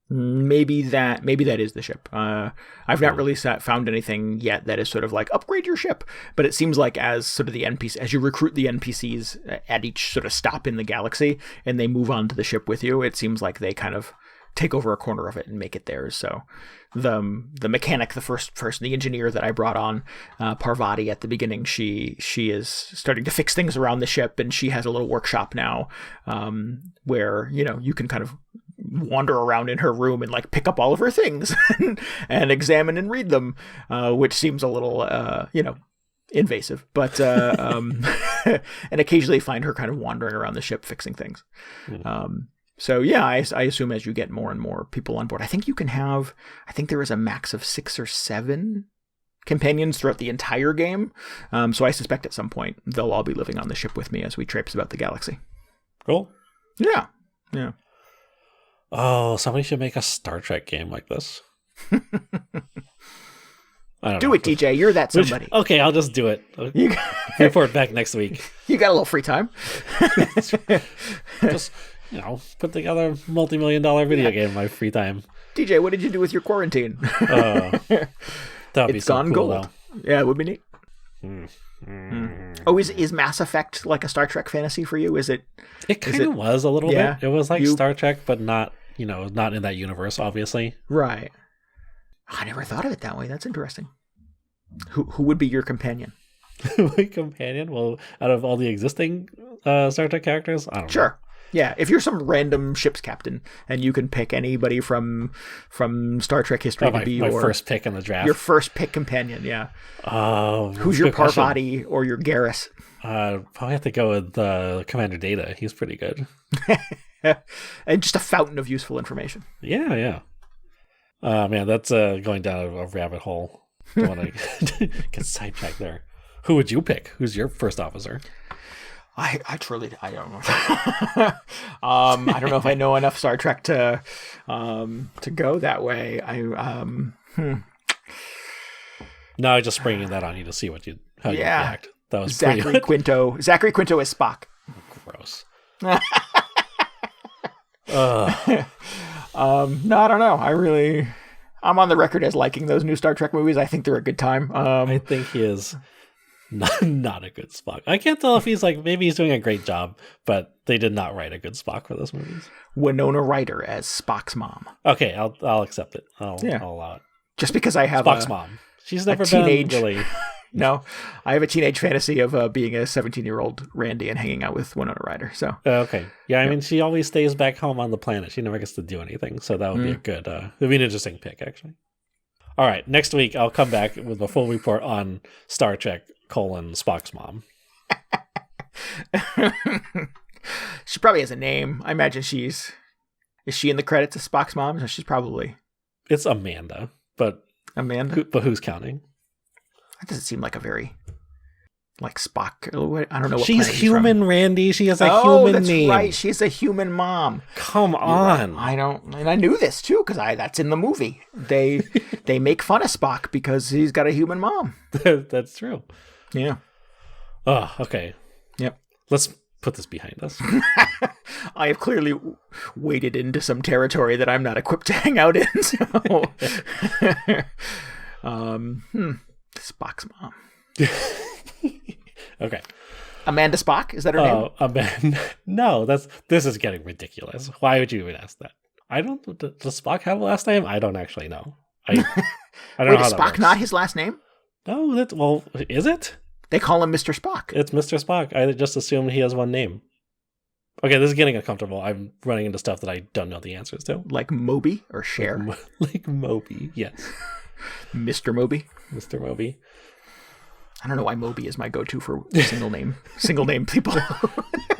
Maybe that is the ship. I've not really found anything yet that is sort of like upgrade your ship, but it seems like as sort of the NPC, as you recruit the NPCs at each sort of stop in the galaxy and they move on to the ship with you, it seems like they kind of take over a corner of it and make it theirs. So the mechanic, the first person, the engineer that I brought on, Parvati at the beginning, she is starting to fix things around the ship, and she has a little workshop now where you can kind of wander around in her room and like pick up all of her things and examine and read them, which seems a little invasive, but and occasionally find her kind of wandering around the ship fixing things. So yeah, I assume as you get more and more people on board, I think there is a max of 6 or 7 companions throughout the entire game. So I suspect at some point they'll all be living on the ship with me as we traipse about the galaxy. Cool. Yeah. Oh, somebody should make a Star Trek game like this. I don't do know. it, DJ. You're that somebody. Okay, I'll just do it. Report back next week. You got a little free time. Just, put together a multi-million-dollar video game in my free time. DJ, what did you do with your quarantine? That would be so gone cool, gold. Though. Yeah, it would be neat. Oh, is Mass Effect like a Star Trek fantasy for you? Is it? It kind of was a little bit. It was like Star Trek, but not in that universe, obviously. Right. I never thought of it that way. That's interesting. Who would be your companion? My companion? Well, out of all the existing Star Trek characters, I don't know. Sure. Yeah, if you're some random ship's captain and you can pick anybody from Star Trek history to be my first pick in the draft. Your first pick companion, yeah. Oh, who's your Parvati or your Garrus? Probably have to go with Commander Data. He's pretty good. And just a fountain of useful information. Yeah. Man, that's going down a rabbit hole. Don't want to get sidetracked there. Who would you pick? Who's your first officer? I truly I don't know. I don't know if I know enough Star Trek to go that way. No, just springing that on you to see how you react. That was Zachary Quinto. Zachary Quinto is Spock. Gross. No, I don't know. I'm on the record as liking those new Star Trek movies. I think they're a good time. I think he is not a good Spock. I can't tell if maybe he's doing a great job, but they did not write a good Spock for those movies. Winona Ryder as Spock's mom. Okay, I'll accept it. I'll allow it. Just because I have Spock's mom. She's never been really. No, I have a teenage fantasy of being a 17-year-old Randy and hanging out with Winona Ryder. So okay, yeah. I mean, she always stays back home on the planet. She never gets to do anything. So that would be a good. It'd be an interesting pick, actually. All right, next week I'll come back with a full report on Star Trek: Spock's mom. She probably has a name. I imagine is she in the credits of Spock's mom? So she's probably. It's Amanda, but who's counting? That doesn't seem like a very Spock. I don't know. What she's human, Randy. She has a human name. Right. She's a human mom. Come on. Right. And I knew this too because that's in the movie. They make fun of Spock because he's got a human mom. That's true. Yeah. Oh, okay. Yep. Let's put this behind us. I have clearly waded into some territory that I'm not equipped to hang out in. So, Spock's mom. Okay. Amanda Spock? Is that her name? Amanda. No, this is getting ridiculous. Why would you even ask that? Does Spock have a last name? I don't actually know. I don't know how is that Spock works. not his last name? No, is it? They call him Mr. Spock. It's Mr. Spock. I just assumed he has one name. Okay, this is getting uncomfortable. I'm running into stuff that I don't know the answers to. Like Moby or Cher? Like Moby, yes. Mr. Moby? Mr. Moby. I don't know why Moby is my go-to for single name people.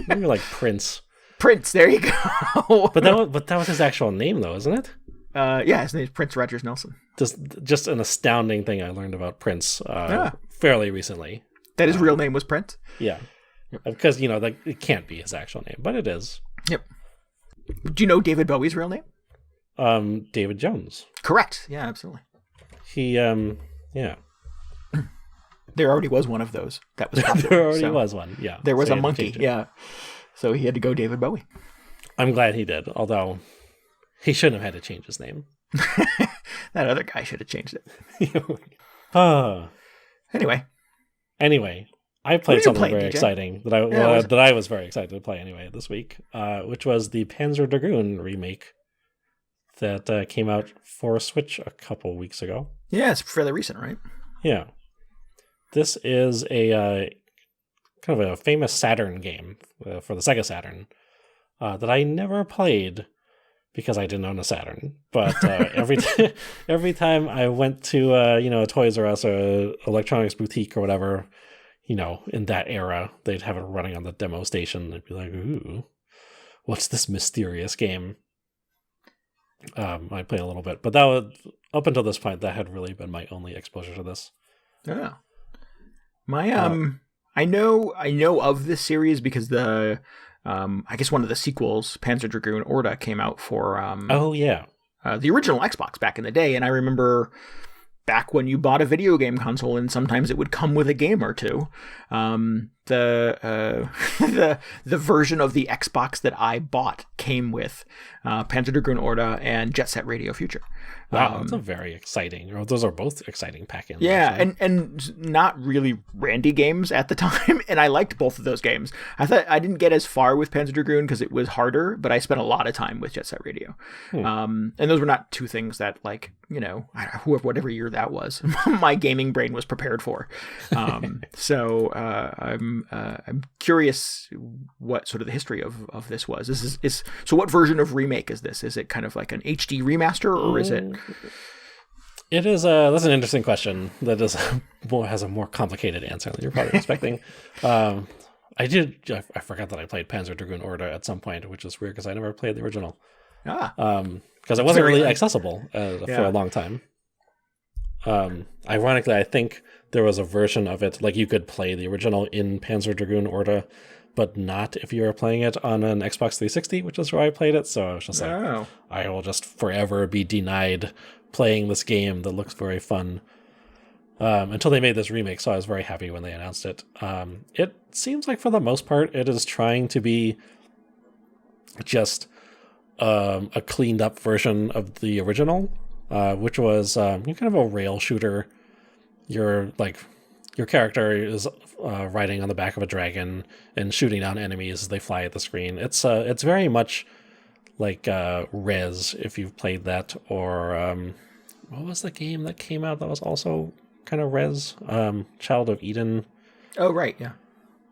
Maybe like Prince. Prince, there you go. But that was his actual name, though, isn't it? Yeah, his name is Prince Rogers Nelson. Just an astounding thing I learned about Prince fairly recently. That his real name was Prince? Yeah. Because, it can't be his actual name, but it is. Yep. Do you know David Bowie's real name? David Jones. Correct. Yeah, absolutely. He, yeah. There already was one of those. That was popular, there already was one, yeah. There was a monkey, yeah. So he had to go David Bowie. I'm glad he did, although he shouldn't have had to change his name. That other guy should have changed it. Anyway, I played something very exciting that I was very excited to play anyway this week, which was the Panzer Dragoon remake that came out for Switch a couple weeks ago. Yeah, it's fairly recent, right? Yeah. This is a kind of a famous Saturn game for the Sega Saturn that I never played because I didn't own a Saturn. But every time I went to a Toys R Us or a electronics boutique or whatever, in that era, they'd have it running on the demo station. They'd be like, "Ooh, what's this mysterious game?" I play a little bit, but that was up until this point. That had really been my only exposure to this. Yeah. I know of this series because I guess one of the sequels, Panzer Dragoon Orta, came out for the original Xbox back in the day, and I remember back when you bought a video game console and sometimes it would come with a game or two. The version of the Xbox that I bought came with Panzer Dragoon Orta and Jet Set Radio Future. Wow, that's a very exciting. Those are both exciting pack-ins. Yeah, and not really Randy games at the time, and I liked both of those games. I thought I didn't get as far with Panzer Dragoon because it was harder, but I spent a lot of time with Jet Set Radio. And those were not two things that, whatever year that was, my gaming brain was prepared for. So I'm curious what sort of the history of this was. So what version of remake is this? Is it kind of like an HD remaster, or is it? It is. That's an interesting question. That has a more complicated answer than you're probably expecting. I forgot that I played Panzer Dragoon Orta at some point, which is weird because I never played the original. Because it wasn't really accessible for a long time. Ironically, I think there was a version of it, like you could play the original in Panzer Dragoon Orta, but not if you were playing it on an Xbox 360, which is where I played it. So I was just like, I will just forever be denied playing this game that looks very fun. Until they made this remake, so I was very happy when they announced it. It seems like for the most part, it is trying to be just a cleaned up version of the original, which was kind of a rail shooter. Your character is riding on the back of a dragon and shooting down enemies as they fly at the screen. It's very much like Rez, if you've played that, or what was the game that came out that was also kind of Rez? Child of Eden. Oh, right, yeah.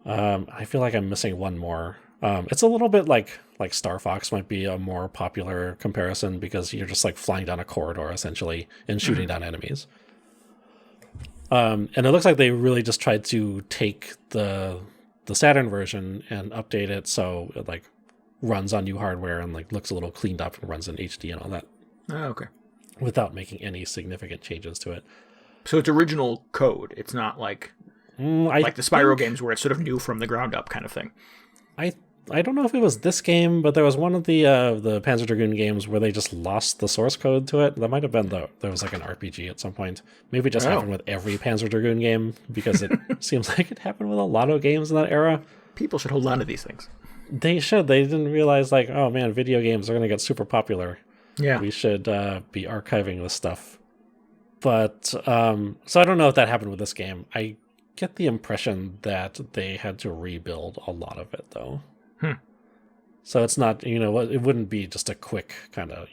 I feel like I'm missing one more. It's a little bit like Star Fox might be a more popular comparison because you're just like flying down a corridor essentially and shooting down enemies. And it looks like they really just tried to take the Saturn version and update it so it like runs on new hardware and like looks a little cleaned up and runs in HD and all that. Oh, okay. Without making any significant changes to it. So it's original code. It's not like the Spyro games where it's sort of new from the ground up kind of thing. I don't know if it was this game, but there was one of the Panzer Dragoon games where they just lost the source code to it. That might have been there was like an RPG at some point. Maybe it just happened with every Panzer Dragoon game because it seems like it happened with a lot of games in that era. People should hold on to these things. They should. They didn't realize like, oh man, video games are going to get super popular. Yeah. We should be archiving this stuff. But, so I don't know if that happened with this game. I get the impression that they had to rebuild a lot of it, though. So it's not, it wouldn't be just a quick kind of,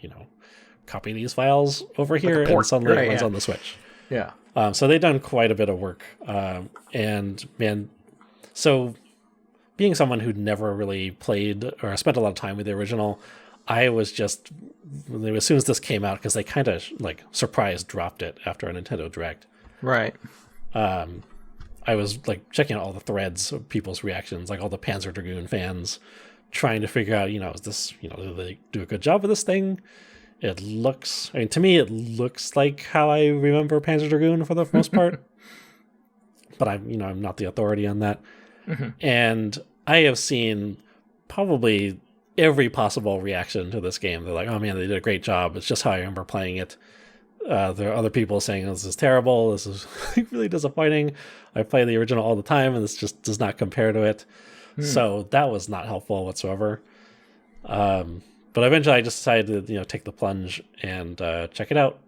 copy these files over here and suddenly it runs on the Switch. Yeah. So they've done quite a bit of work. And, man, so being someone who'd never really played or spent a lot of time with the original, I was just, as soon as this came out, because they kind of like surprise dropped it after a Nintendo Direct. Right. I was like checking out all the threads of people's reactions, like all the Panzer Dragoon fans trying to figure out, is this, do they do a good job of this thing? It looks, to me, it looks like how I remember Panzer Dragoon for the most part. But I'm not the authority on that. Mm-hmm. And I have seen probably every possible reaction to this game. They're like, oh man, they did a great job. It's just how I remember playing it. There are other people saying, this is terrible. This is really disappointing. I play the original all the time and this just does not compare to it. So that was not helpful whatsoever. But eventually I just decided to, take the plunge and check it out.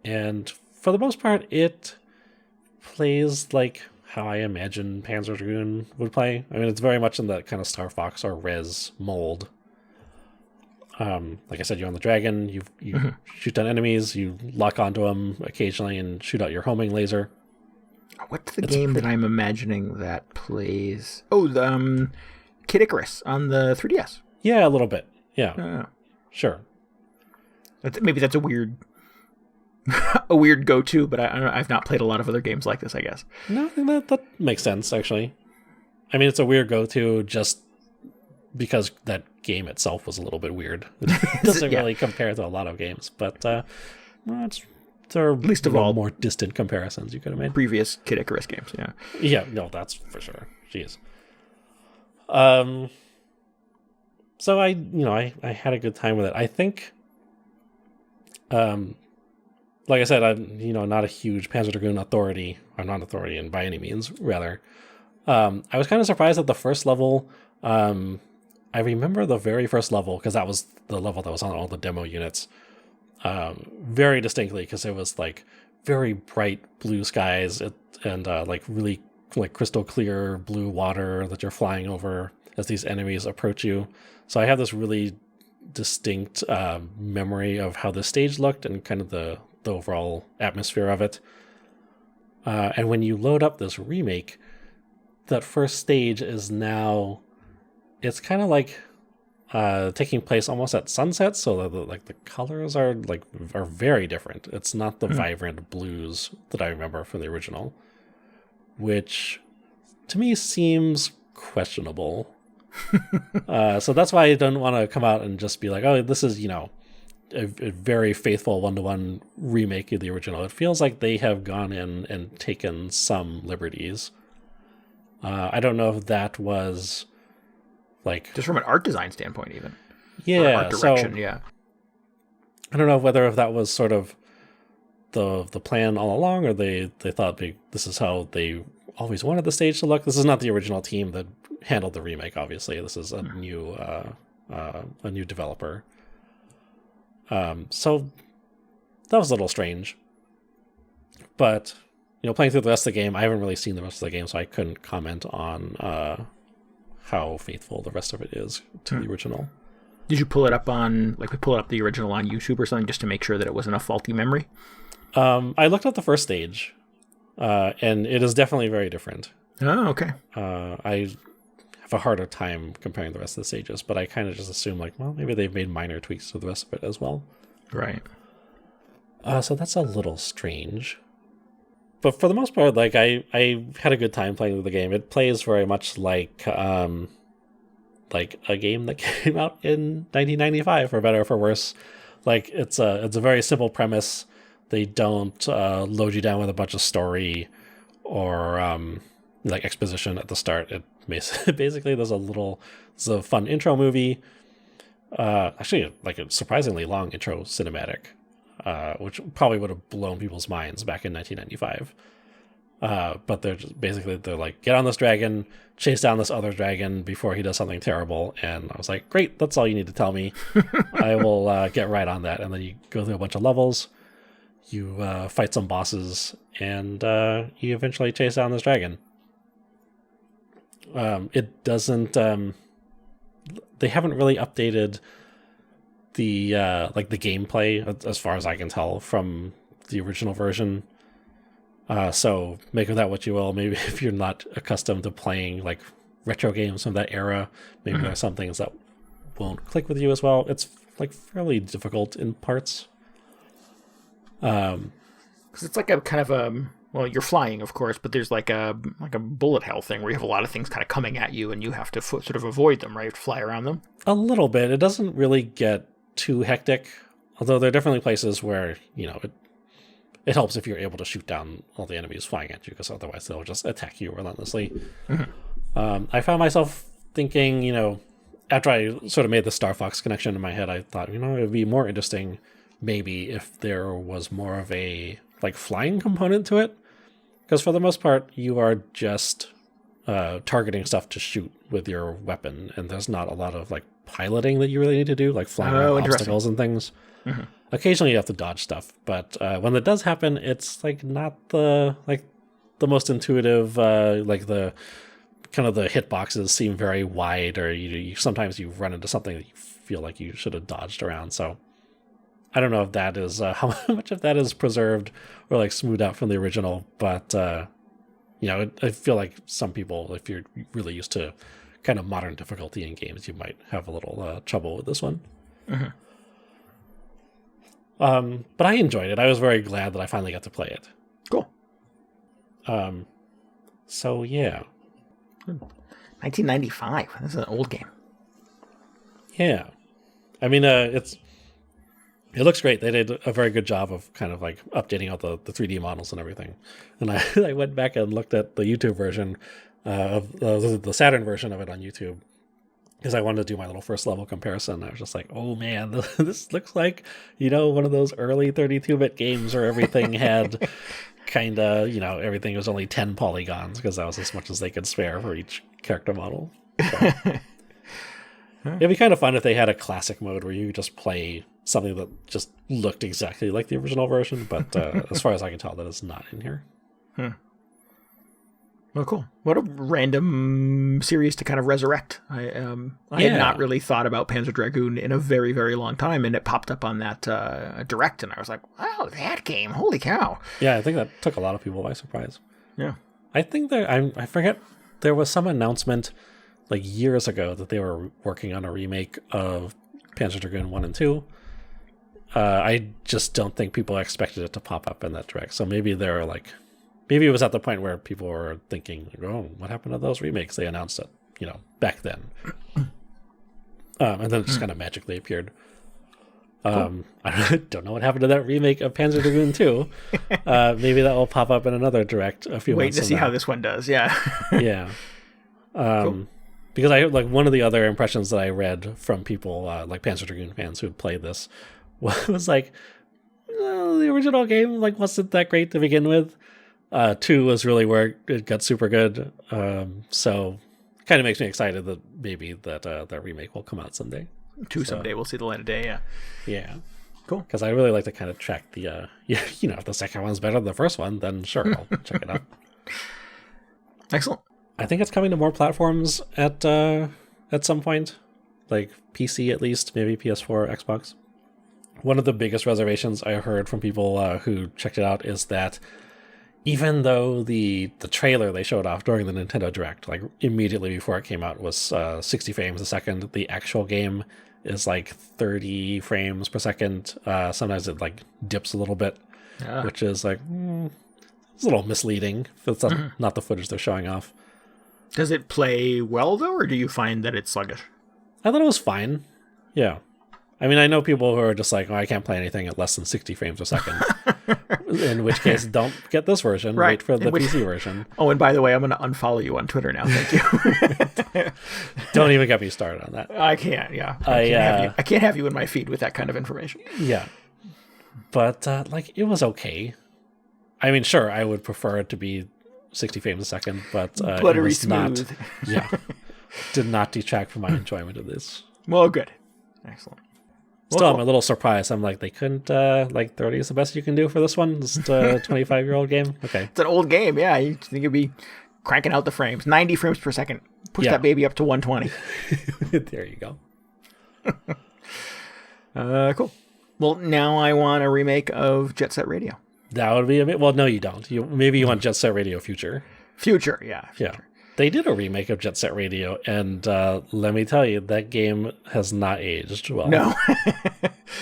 And for the most part, it plays like how I imagine Panzer Dragoon would play. It's very much in that kind of Star Fox or Rez mold. Like I said, you're on the dragon, you shoot down enemies, you lock onto them occasionally and shoot out your homing laser. What's the game that I'm imagining that plays? Oh, the Kid Icarus on the 3DS. Yeah, a little bit. Yeah. Sure. Maybe that's a weird a weird go-to, but I don't know, I've not played a lot of other games like this, I guess. No, that makes sense, actually. It's a weird go-to just because that game itself was a little bit weird. It doesn't really compare to a lot of games, but there are least of all more distant comparisons you could have made. Previous Kid Icarus games, yeah. Yeah, no, that's for sure. Jeez. So I had a good time with it. I think, like I said, I'm not a huge Panzer Dragoon authority. I'm not an authority in by any means, rather. I was kind of surprised at the first level. I remember the very first level because that was the level that was on all the demo units very distinctly because it was like very bright blue skies and like really like crystal clear blue water that you're flying over as these enemies approach you. So I have this really distinct memory of how the stage looked and kind of the overall atmosphere of it. And when you load up this remake, that first stage is now, it's kind of like taking place almost at sunset, so that the colors are very different. It's not the vibrant blues that I remember from the original, which to me seems questionable. So that's why I don't want to come out and just be like, oh, this is a very faithful 1-to-1 remake of the original. It feels like they have gone in and taken some liberties. I don't know if that was like just from an art design standpoint, even. Yeah, art direction, so yeah. I don't know whether if that was sort of the plan all along, or they thought this is how they always wanted the stage to look. This is not the original team that handled the remake. Obviously, this is a new developer. So that was a little strange. But playing through the rest of the game, I haven't really seen the rest of the game, so I couldn't comment on how faithful the rest of it is to the original. Did you pull it up the original on YouTube or something just to make sure that it wasn't a faulty memory? I looked at the first stage, and it is definitely very different. Oh, okay. I have a harder time comparing the rest of the stages, but I kind of just assume maybe they've made minor tweaks to the rest of it as well. Right. So that's a little strange. But for the most part, I had a good time playing the game. It plays very much like a game that came out in 1995, for better or for worse. It's a very simple premise. They don't load you down with a bunch of story or exposition at the start. It basically there's a fun intro movie. Actually, a surprisingly long intro cinematic, which probably would have blown people's minds back in 1995. But they're like, get on this dragon, chase down this other dragon before he does something terrible. And I was like, great, that's all you need to tell me. I will get right on that. And then you go through a bunch of levels, you fight some bosses, and you eventually chase down this dragon. It doesn't. They haven't really updated the the gameplay as far as I can tell from the original version. So make of that what you will. Maybe if you're not accustomed to playing retro games from that era, maybe there are some things that won't click with you as well. It's fairly difficult in parts. Because it's a kind of well, you're flying, of course, but there's a bullet hell thing where you have a lot of things kind of coming at you, and you have to sort of avoid them, right? You have to fly around them. A little bit. It doesn't really get too hectic, although there are definitely places where it helps if you're able to shoot down all the enemies flying at you, because otherwise they'll just attack you relentlessly. Mm-hmm. I found myself thinking, after I sort of made the Star Fox connection in my head, I thought, it would be more interesting maybe if there was more of a flying component to it, because for the most part you are just targeting stuff to shoot with your weapon, and there's not a lot of piloting that you really need to do, flying around obstacles and things. Mm-hmm. Occasionally you have to dodge stuff, but when that does happen, it's not the most intuitive. The kind of the hitboxes seem very wide, or you sometimes you run into something that you feel like you should have dodged around. So I don't know if that is how much of that is preserved or smoothed out from the original, but I feel like some people, if you're really used to kind of modern difficulty in games, you might have a little trouble with this one. Mm-hmm. But I enjoyed it. I was very glad that I finally got to play it. Cool. So yeah. 1995. This is an old game. Yeah. I mean, it looks great. They did a very good job of kind of updating all the 3D models and everything. And I went back and looked at the YouTube version of the Saturn version of it on YouTube, because I wanted to do my little first level comparison. I was just like, oh man, this looks like, one of those early 32-bit games where everything had kind of, everything was only 10 polygons, because that was as much as they could spare for each character model. So, it'd be kind of fun if they had a classic mode where you just play something that just looked exactly like the original version, but as far as I can tell, that is not in here. Well, cool. What a random series to kind of resurrect. I had not really thought about Panzer Dragoon in a very, very long time, and it popped up on that Direct, and I was like, wow, that game, holy cow. Yeah, I think that took a lot of people by surprise. Yeah. I think I forget, there was some announcement years ago that they were working on a remake of Panzer Dragoon 1 and 2. I just don't think people expected it to pop up in that Direct, so maybe they're maybe it was at the point where people were thinking, oh, what happened to those remakes? They announced it, back then. And then it just kind of magically appeared. I don't know what happened to that remake of Panzer Dragoon 2. Maybe that will pop up in another direct a few months. Wait to see how this one does. Yeah. Yeah. Cool. Because I like one of the other impressions that I read from people like Panzer Dragoon fans who had played this was like, the original game like wasn't that great to begin with. 2 was really where it got super good. So kind of makes me excited that maybe that remake will come out someday. 2 someday we'll see the light of day. Yeah. Cool. Because I really like to kind of track the if the second one's better than the first one, then sure, I'll check it out. Excellent. I think it's coming to more platforms at some point, like PC at least, maybe PS4, Xbox. One of the biggest reservations I heard from people who checked it out is that even though the trailer they showed off during the Nintendo Direct, like immediately before it came out, was 60 frames a second, the actual game is like 30 frames per second. Sometimes it like dips a little bit, which is like it's a little misleading. It's not the footage they're showing off. Does it play well though, or do you find that it's sluggish? I thought it was fine. Yeah. I mean, I know people who are just like, I can't play anything at less than 60 frames a second. In which case, don't get this version. Right. Wait for the PC version. Oh, and by the way, I'm going to unfollow you on Twitter now. Thank you. Don't even get me started on that. I can't, yeah. I can't have you in my feed with that kind of information. Yeah. But, it was okay. I mean, sure, I would prefer it to be 60 frames a second, but buttery it was smooth. Did not detract from my enjoyment of this. Well, good. Excellent. Still, I'm a little surprised. I'm like, they couldn't, 30 is the best you can do for this one? This 25-year-old game? Okay. It's an old game, yeah. You think you'd be cranking out the frames. 90 frames per second. Push that baby up to 120. There you go. Cool. Well, now I want a remake of Jet Set Radio. That would be a bit... Well, no, you don't. Maybe you want Jet Set Radio Future. Future, yeah. Yeah. They did a remake of Jet Set Radio, and let me tell you, that game has not aged well. No.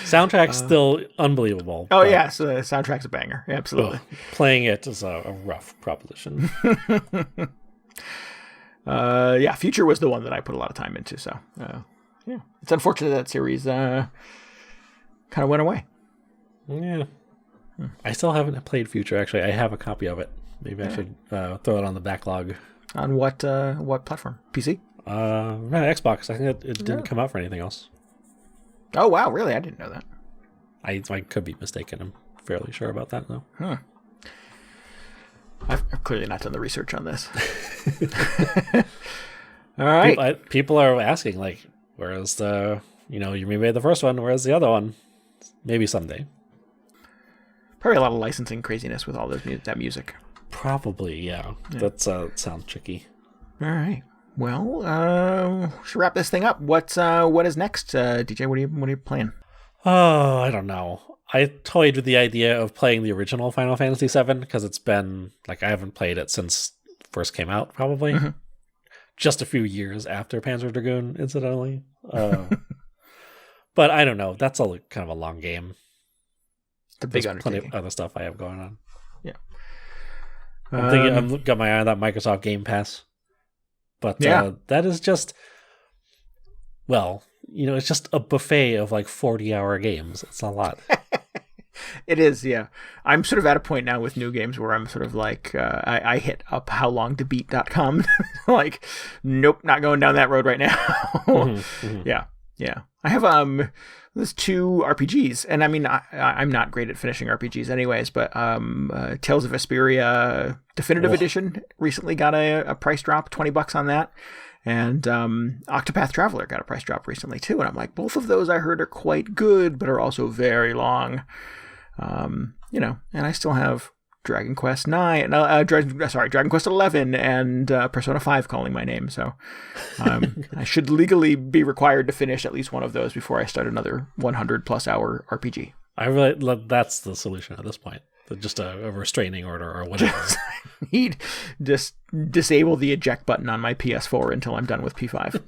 Soundtrack's still unbelievable. Oh, yeah, so the soundtrack's a banger. Absolutely. Playing it is a rough proposition. Future was the one that I put a lot of time into, so yeah. It's unfortunate that series kind of went away. Yeah. I still haven't played Future, actually. I have a copy of it. Maybe I should throw it on the backlog. On what platform? PC? No, Xbox. I think it didn't come out for anything else. Oh, wow. Really? I didn't know that. I could be mistaken. I'm fairly sure about that, though. Huh. I've clearly not done the research on this. All right. People are asking, like, where's the... you remade the first one. Where's the other one? Maybe someday. Probably a lot of licensing craziness with all that music. Probably, yeah. That sounds tricky. All right. Well, should wrap this thing up. What is next, DJ? What are you playing? Oh, I don't know. I toyed with the idea of playing the original Final Fantasy VII because it's been I haven't played it since it first came out, probably. Mm-hmm. Just a few years after Panzer Dragoon, incidentally. But I don't know. That's kind of a long game. The big There's undertaking. Plenty of other stuff I have going on. Yeah. I'm thinking I've got my eye on that Microsoft Game Pass. But that is just, it's just a buffet of 40-hour games. It's a lot. It is, yeah. I'm sort of at a point now with new games where I'm sort of I hit up howlongtobeat.com. Nope, not going down that road right now. Mm-hmm. Yeah. I have there's 2 RPGs, and I mean I'm not great at finishing RPGs anyways, but Tales of Vesperia Definitive Edition recently got a price drop, $20 on that, and Octopath Traveler got a price drop recently too, and I'm like, both of those I heard are quite good, but are also very long, and I still have Dragon Quest 9, Dragon Quest 11, and Persona 5 calling my name. So I should legally be required to finish at least one of those before I start another 100+ hour RPG. That's the solution at this point. Just a restraining order or whatever. Need just disable the eject button on my PS4 until I'm done with P5.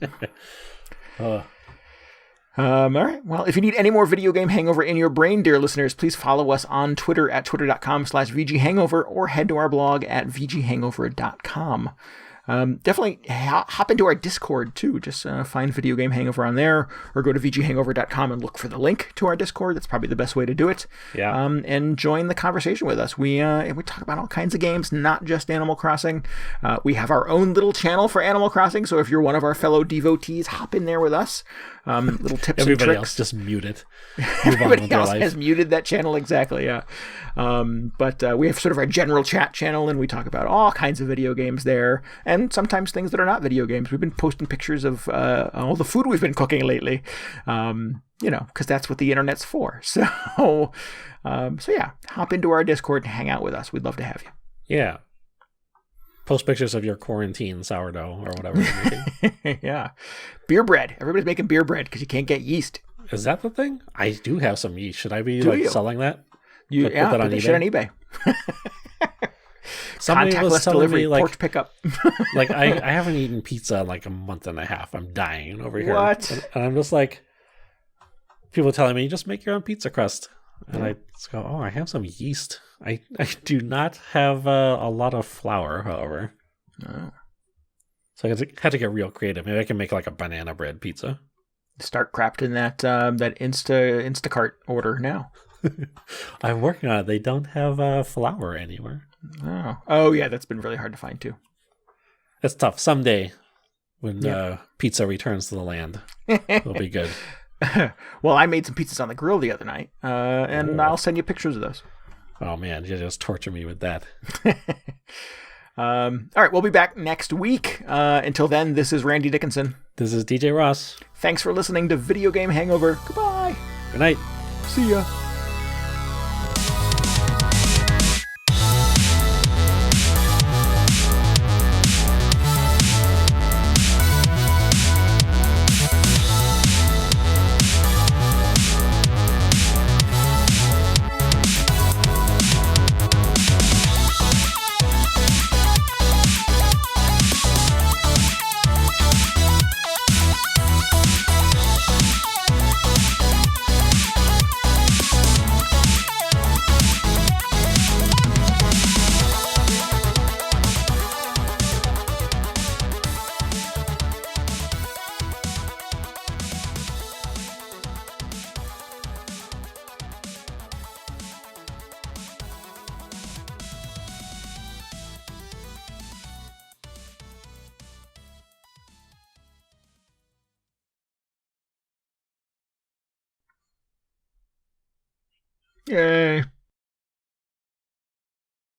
All right. Well, if you need any more video game hangover in your brain, dear listeners, please follow us on Twitter at twitter.com/VGHangover or head to our blog at VGHangover.com. Definitely hop into our Discord too. Just find Video Game Hangover on there, or go to VGHangover.com and look for the link to our Discord. That's probably the best way to do it. Yeah. And join the conversation with us. We talk about all kinds of games, not just Animal Crossing. We have our own little channel for Animal Crossing, so if you're one of our fellow devotees, hop in there with us. Little tips and tricks. Everybody else just mute it. Everybody else has muted that channel, exactly, yeah. But we have sort of our general chat channel, and we talk about all kinds of video games there, and sometimes things that are not video games. We've been posting pictures of all the food we've been cooking lately, because that's what the internet's for. So yeah, hop into our Discord and hang out with us. We'd love to have you. Yeah. Post pictures of your quarantine sourdough or whatever you're making. Yeah. Beer bread. Everybody's making beer bread because you can't get yeast. Is that the thing? I do have some yeast. Should I be selling that? Put that on eBay. Somebody was telling delivery, me porch pickup. I haven't eaten pizza in like a month and a half. I'm dying over here. What? And I'm just like, people telling me, just make your own pizza crust. And I just go, I have some yeast. I do not have a lot of flour, however. Oh. So I had to get real creative. Maybe I can make like a banana bread pizza. Start crafting that Instacart order now. I'm working on it. They don't have flour anywhere. Oh yeah, that's been really hard to find too. It's tough. Someday, when pizza returns to the land, it'll be good. Well, I made some pizzas on the grill the other night, and I'll send you pictures of those. Oh man, you just torture me with that. All right, we'll be back next week. Until then, this is Randy Dickinson. This is DJ Ross. Thanks for listening to Video Game Hangover. Goodbye. Good night. See ya. Yay.